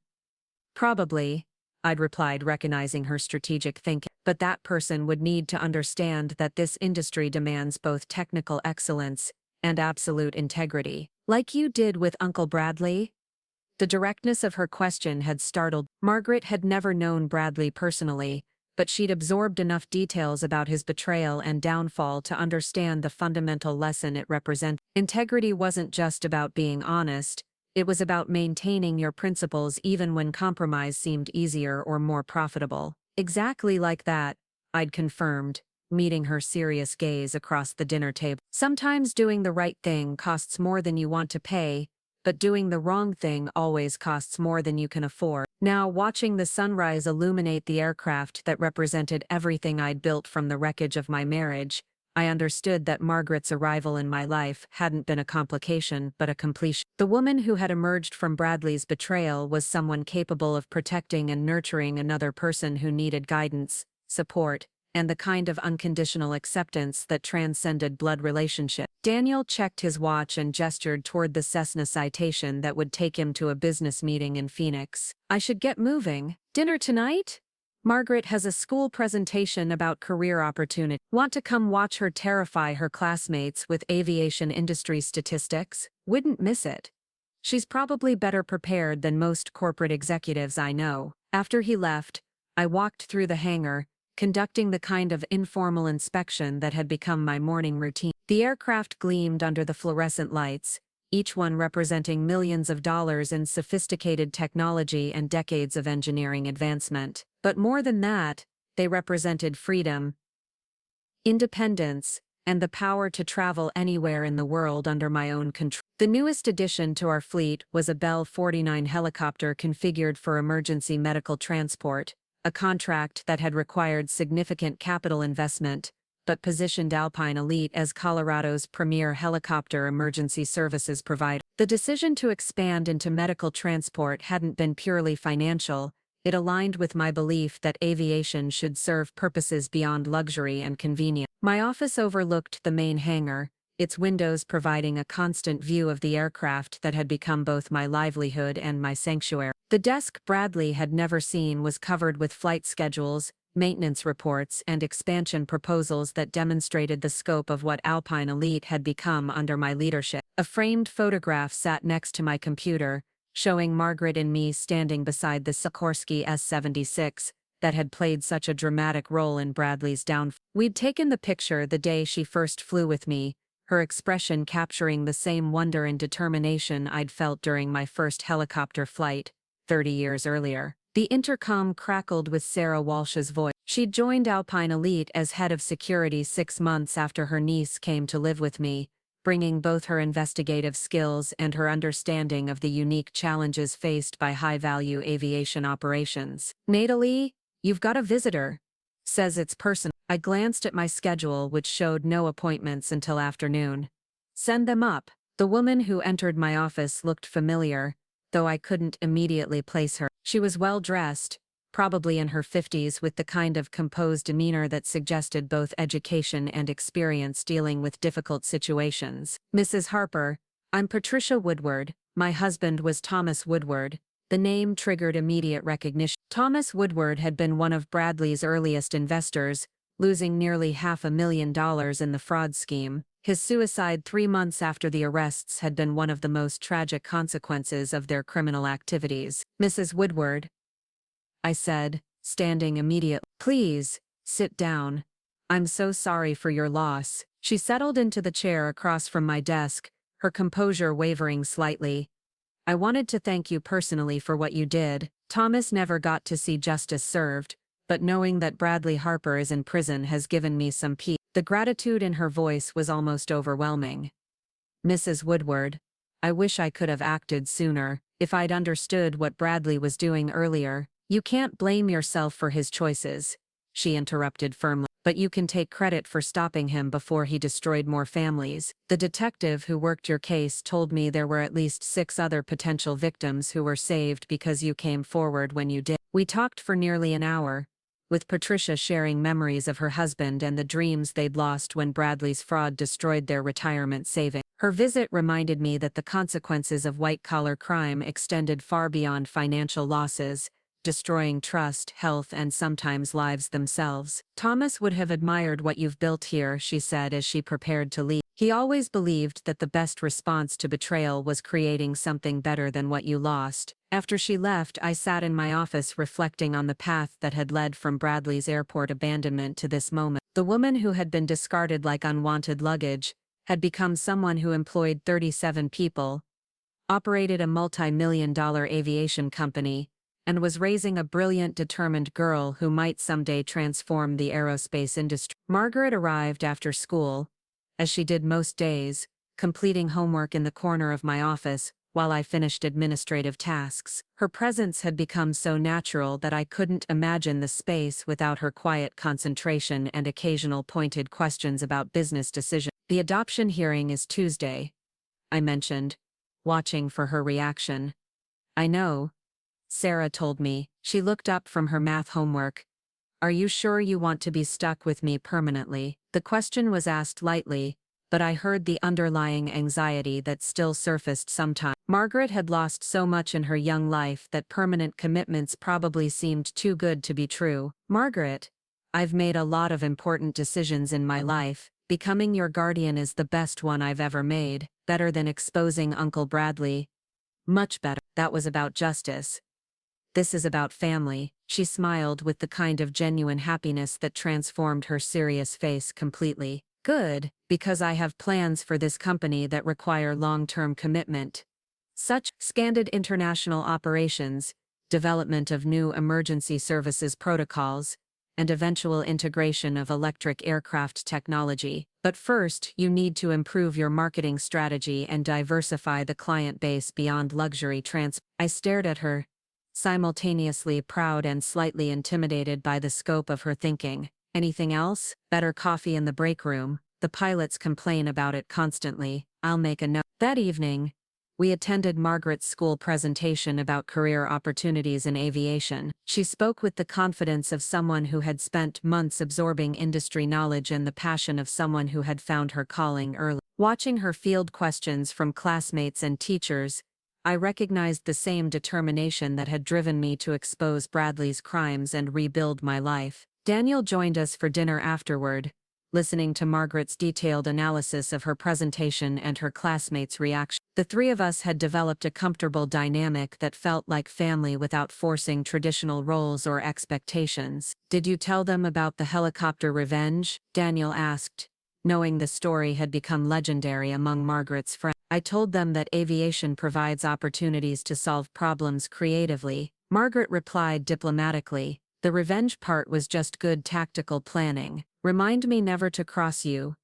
Speaker 1: Probably, I'd replied, recognizing her strategic thinking. But that person would need to understand that this industry demands both technical excellence and absolute integrity. Like you did with Uncle Bradley? The directness of her question had startled. Margaret had never known Bradley personally, but she'd absorbed enough details about his betrayal and downfall to understand the fundamental lesson it represented. Integrity wasn't just about being honest, it was about maintaining your principles even when compromise seemed easier or more profitable. Exactly like that, I'd confirmed, meeting her serious gaze across the dinner table. Sometimes doing the right thing costs more than you want to pay, but doing the wrong thing always costs more than you can afford. Now, watching the sunrise illuminate the aircraft that represented everything I'd built from the wreckage of my marriage, I understood that Margaret's arrival in my life hadn't been a complication but a completion. The woman who had emerged from Bradley's betrayal was someone capable of protecting and nurturing another person who needed guidance, support, and the kind of unconditional acceptance that transcended blood relationship. Daniel checked his watch and gestured toward the Cessna citation that would take him to a business meeting in Phoenix. I should get moving. Dinner tonight? Margaret has a school presentation about career opportunity. Want to come watch her terrify her classmates with aviation industry statistics? Wouldn't miss it. She's probably better prepared than most corporate executives I know. After he left, I walked through the hangar, conducting the kind of informal inspection that had become my morning routine. The aircraft gleamed under the fluorescent lights, each one representing millions of dollars in sophisticated technology and decades of engineering advancement. But more than that, they represented freedom, independence, and the power to travel anywhere in the world under my own control. The newest addition to our fleet was a Bell 49 helicopter configured for emergency medical transport, a contract that had required significant capital investment, but positioned Alpine Elite as Colorado's premier helicopter emergency services provider. The decision to expand into medical transport hadn't been purely financial. It aligned with my belief that aviation should serve purposes beyond luxury and convenience. My office overlooked the main hangar, its windows providing a constant view of the aircraft that had become both my livelihood and my sanctuary. The desk Bradley had never seen was covered with flight schedules, maintenance reports, and expansion proposals that demonstrated the scope of what Alpine Elite had become under my leadership. A framed photograph sat next to my computer, showing Margaret and me standing beside the Sikorsky S-76 that had played such a dramatic role in Bradley's downfall. We'd taken the picture the day she first flew with me, her expression capturing the same wonder and determination I'd felt during my first helicopter flight, 30 years earlier. The intercom crackled with Sarah Walsh's voice. She'd joined Alpine Elite as head of security 6 months after her niece came to live with me, bringing both her investigative skills and her understanding of the unique challenges faced by high-value aviation operations. Natalie, you've got a visitor. Says it's personal. I glanced at my schedule, which showed no appointments until afternoon. Send them up. The woman who entered my office looked familiar, though I couldn't immediately place her. She was well-dressed, probably in her 50s, with the kind of composed demeanor that suggested both education and experience dealing with difficult situations. Mrs. Harper, I'm Patricia Woodward. My husband was Thomas Woodward. The name triggered immediate recognition. Thomas Woodward had been one of Bradley's earliest investors, losing nearly $500,000 in the fraud scheme. His suicide 3 months after the arrests had been one of the most tragic consequences of their criminal activities. Mrs. Woodward, I said, standing immediately. Please, sit down. I'm so sorry for your loss. She settled into the chair across from my desk, her composure wavering slightly. I wanted to thank you personally for what you did. Thomas never got to see justice served, but knowing that Bradley Harper is in prison has given me some peace. The gratitude in her voice was almost overwhelming. Mrs. Woodward, I wish I could have acted sooner. If I'd understood what Bradley was doing earlier, You can't blame yourself for his choices, she interrupted firmly. But you can take credit for stopping him before he destroyed more families. The detective who worked your case told me there were at least 6 other potential victims who were saved because you came forward when you did. We talked for nearly an hour, with Patricia sharing memories of her husband and the dreams they'd lost when Bradley's fraud destroyed their retirement savings. Her visit reminded me that the consequences of white-collar crime extended far beyond financial losses, destroying trust, health, and sometimes lives themselves. Thomas would have admired what you've built here, she said as she prepared to leave. He always believed that the best response to betrayal was creating something better than what you lost. After she left, I sat in my office reflecting on the path that had led from Bradley's airport abandonment to this moment. The woman who had been discarded like unwanted luggage had become someone who employed 37 people, operated a multi-million-dollar aviation company, and was raising a brilliant, determined girl who might someday transform the aerospace industry. Margaret arrived after school, as she did most days, completing homework in the corner of my office while I finished administrative tasks. Her presence had become so natural that I couldn't imagine the space without her quiet concentration and occasional pointed questions about business decisions. The adoption hearing is Tuesday, I mentioned, watching for her reaction. I know, Sarah told me. She looked up from her math homework. Are you sure you want to be stuck with me permanently? The question was asked lightly, but I heard the underlying anxiety that still surfaced sometimes. Margaret had lost so much in her young life that permanent commitments probably seemed too good to be true. Margaret, I've made a lot of important decisions in my life. Becoming your guardian is the best one I've ever made. Better than exposing Uncle Bradley. Much better. That was about justice. This is about family. She smiled with the kind of genuine happiness that transformed her serious face completely. Good, because I have plans for this company that require long-term commitment. Such scanded international operations, development of new emergency services protocols, and eventual integration of electric aircraft technology. But first, you need to improve your marketing strategy and diversify the client base beyond luxury transport. I stared at her, simultaneously proud and slightly intimidated by the scope of her thinking. Anything else? Better coffee in the break room. The pilots complain about it constantly. I'll make a note. That evening, we attended Margaret's school presentation about career opportunities in aviation. She spoke with the confidence of someone who had spent months absorbing industry knowledge and the passion of someone who had found her calling early. Watching her field questions from classmates and teachers, I recognized the same determination that had driven me to expose Bradley's crimes and rebuild my life. Daniel joined us for dinner afterward, listening to Margaret's detailed analysis of her presentation and her classmates' reaction. The three of us had developed a comfortable dynamic that felt like family without forcing traditional roles or expectations. Did you tell them about the helicopter revenge? Daniel asked, knowing the story had become legendary among Margaret's friends. I told them that aviation provides opportunities to solve problems creatively. Margaret replied diplomatically, the revenge part was just good tactical planning. Remind me never to cross you,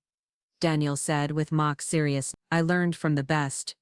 Speaker 1: Daniel said with mock seriousness. I learned from the best,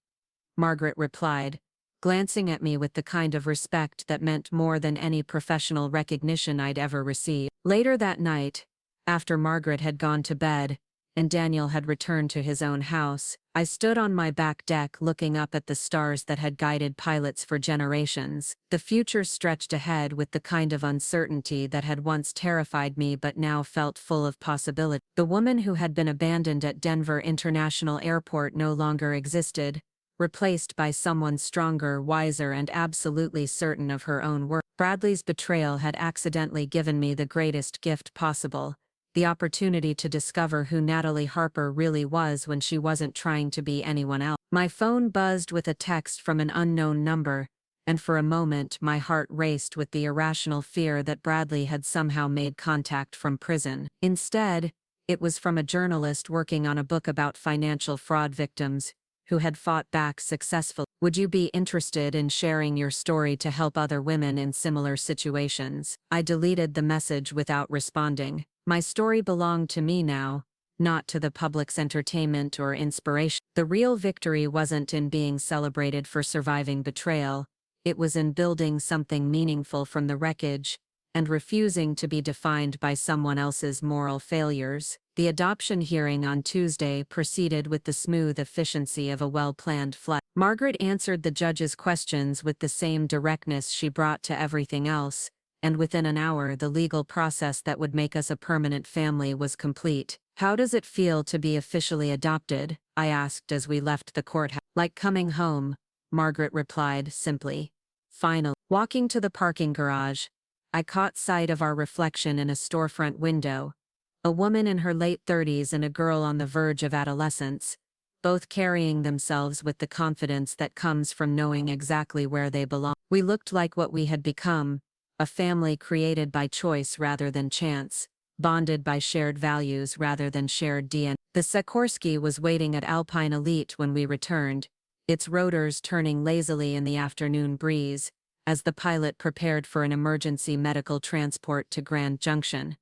Speaker 1: Margaret replied, glancing at me with the kind of respect that meant more than any professional recognition I'd ever received. Later that night, after Margaret had gone to bed, and Daniel had returned to his own house, I stood on my back deck looking up at the stars that had guided pilots for generations. The future stretched ahead with the kind of uncertainty that had once terrified me but now felt full of possibility. The woman who had been abandoned at Denver International Airport no longer existed, replaced by someone stronger, wiser, and absolutely certain of her own worth. Bradley's betrayal had accidentally given me the greatest gift possible. The opportunity to discover who Natalie Harper really was when she wasn't trying to be anyone else. My phone buzzed with a text from an unknown number, and for a moment my heart raced with the irrational fear that Bradley had somehow made contact from prison. Instead, it was from a journalist working on a book about financial fraud victims, who had fought back successfully. Would you be interested in sharing your story to help other women in similar situations? I deleted the message without responding. My story belonged to me now, not to the public's entertainment or inspiration. The real victory wasn't in being celebrated for surviving betrayal, It was in building something meaningful from the wreckage, and refusing to be defined by someone else's moral failures. The adoption hearing on Tuesday proceeded with the smooth efficiency of a well-planned flight. Margaret answered the judge's questions with the same directness she brought to everything else, and within an hour the legal process that would make us a permanent family was complete. "How does it feel to be officially adopted?" I asked as we left the courthouse. "Like coming home," Margaret replied simply. Finally, walking to the parking garage, I caught sight of our reflection in a storefront window. A woman in her late 30s and a girl on the verge of adolescence, both carrying themselves with the confidence that comes from knowing exactly where they belong. We looked like what we had become, a family created by choice rather than chance, bonded by shared values rather than shared DNA. The Sikorsky was waiting at Alpine Elite when we returned, its rotors turning lazily in the afternoon breeze, as the pilot prepared for an emergency medical transport to Grand Junction.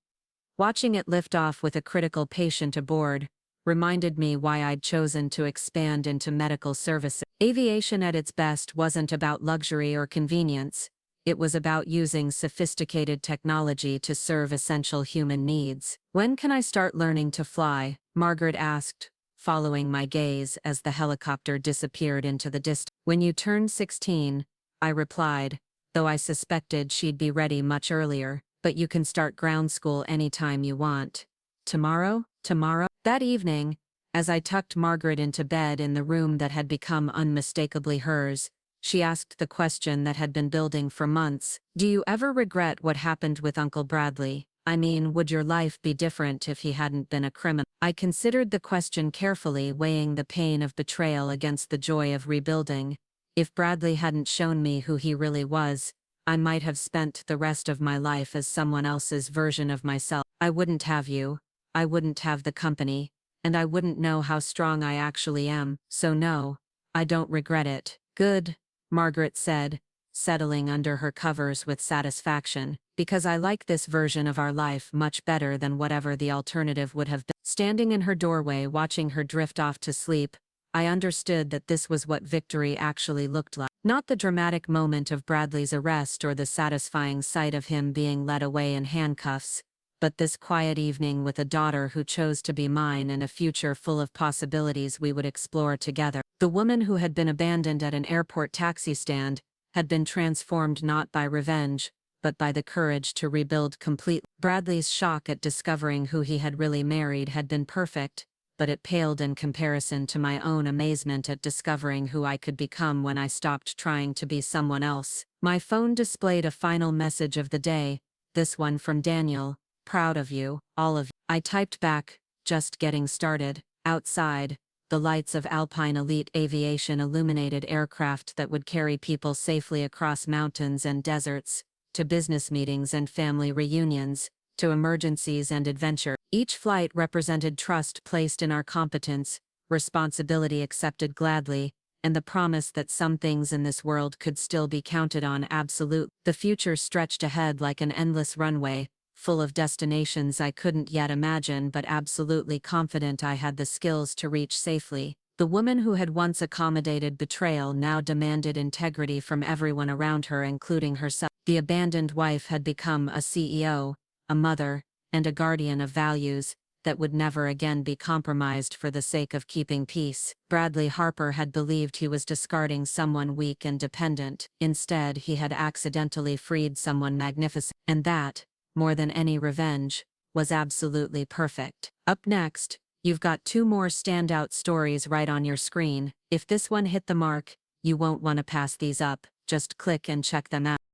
Speaker 1: Watching it lift off with a critical patient aboard reminded me why I'd chosen to expand into medical services. Aviation at its best wasn't about luxury or convenience. It was about using sophisticated technology to serve essential human needs. "When can I start learning to fly?" Margaret asked, following my gaze as the helicopter disappeared into the distance. "When you turn 16, I replied, though I suspected she'd be ready much earlier. "But you can start ground school anytime you want." "Tomorrow? Tomorrow?" That evening, as I tucked Margaret into bed in the room that had become unmistakably hers, she asked the question that had been building for months. "Do you ever regret what happened with Uncle Bradley? I mean, would your life be different if he hadn't been a criminal?" I considered the question carefully, weighing the pain of betrayal against the joy of rebuilding. If Bradley hadn't shown me who he really was, I might have spent the rest of my life as someone else's version of myself. I wouldn't have you, I wouldn't have the company, and I wouldn't know how strong I actually am. So no, I don't regret it. "Good," Margaret said, settling under her covers with satisfaction, "because I like this version of our life much better than whatever the alternative would have been." Standing in her doorway watching her drift off to sleep, I understood that this was what victory actually looked like. Not the dramatic moment of Bradley's arrest or the satisfying sight of him being led away in handcuffs, but this quiet evening with a daughter who chose to be mine and a future full of possibilities we would explore together. The woman who had been abandoned at an airport taxi stand had been transformed not by revenge, but by the courage to rebuild completely. Bradley's shock at discovering who he had really married had been perfect, but it paled in comparison to my own amazement at discovering who I could become when I stopped trying to be someone else. My phone displayed a final message of the day, this one from Daniel, "Proud of you, all of you." I typed back, "Just getting started." Outside, the lights of Alpine Elite Aviation illuminated aircraft that would carry people safely across mountains and deserts, to business meetings and family reunions, to emergencies and adventure. Each flight represented trust placed in our competence, responsibility accepted gladly, and the promise that some things in this world could still be counted on absolute. The future stretched ahead like an endless runway, full of destinations I couldn't yet imagine but absolutely confident I had the skills to reach safely. The woman who had once accommodated betrayal now demanded integrity from everyone around her, including herself. The abandoned wife had become a CEO, a mother, and a guardian of values that would never again be compromised for the sake of keeping peace. Bradley Harper had believed he was discarding someone weak and dependent. Instead, he had accidentally freed someone magnificent. And that, more than any revenge, was absolutely perfect. Up next, you've got 2 more standout stories right on your screen. If this one hit the mark, you won't want to pass these up. Just click and check them out.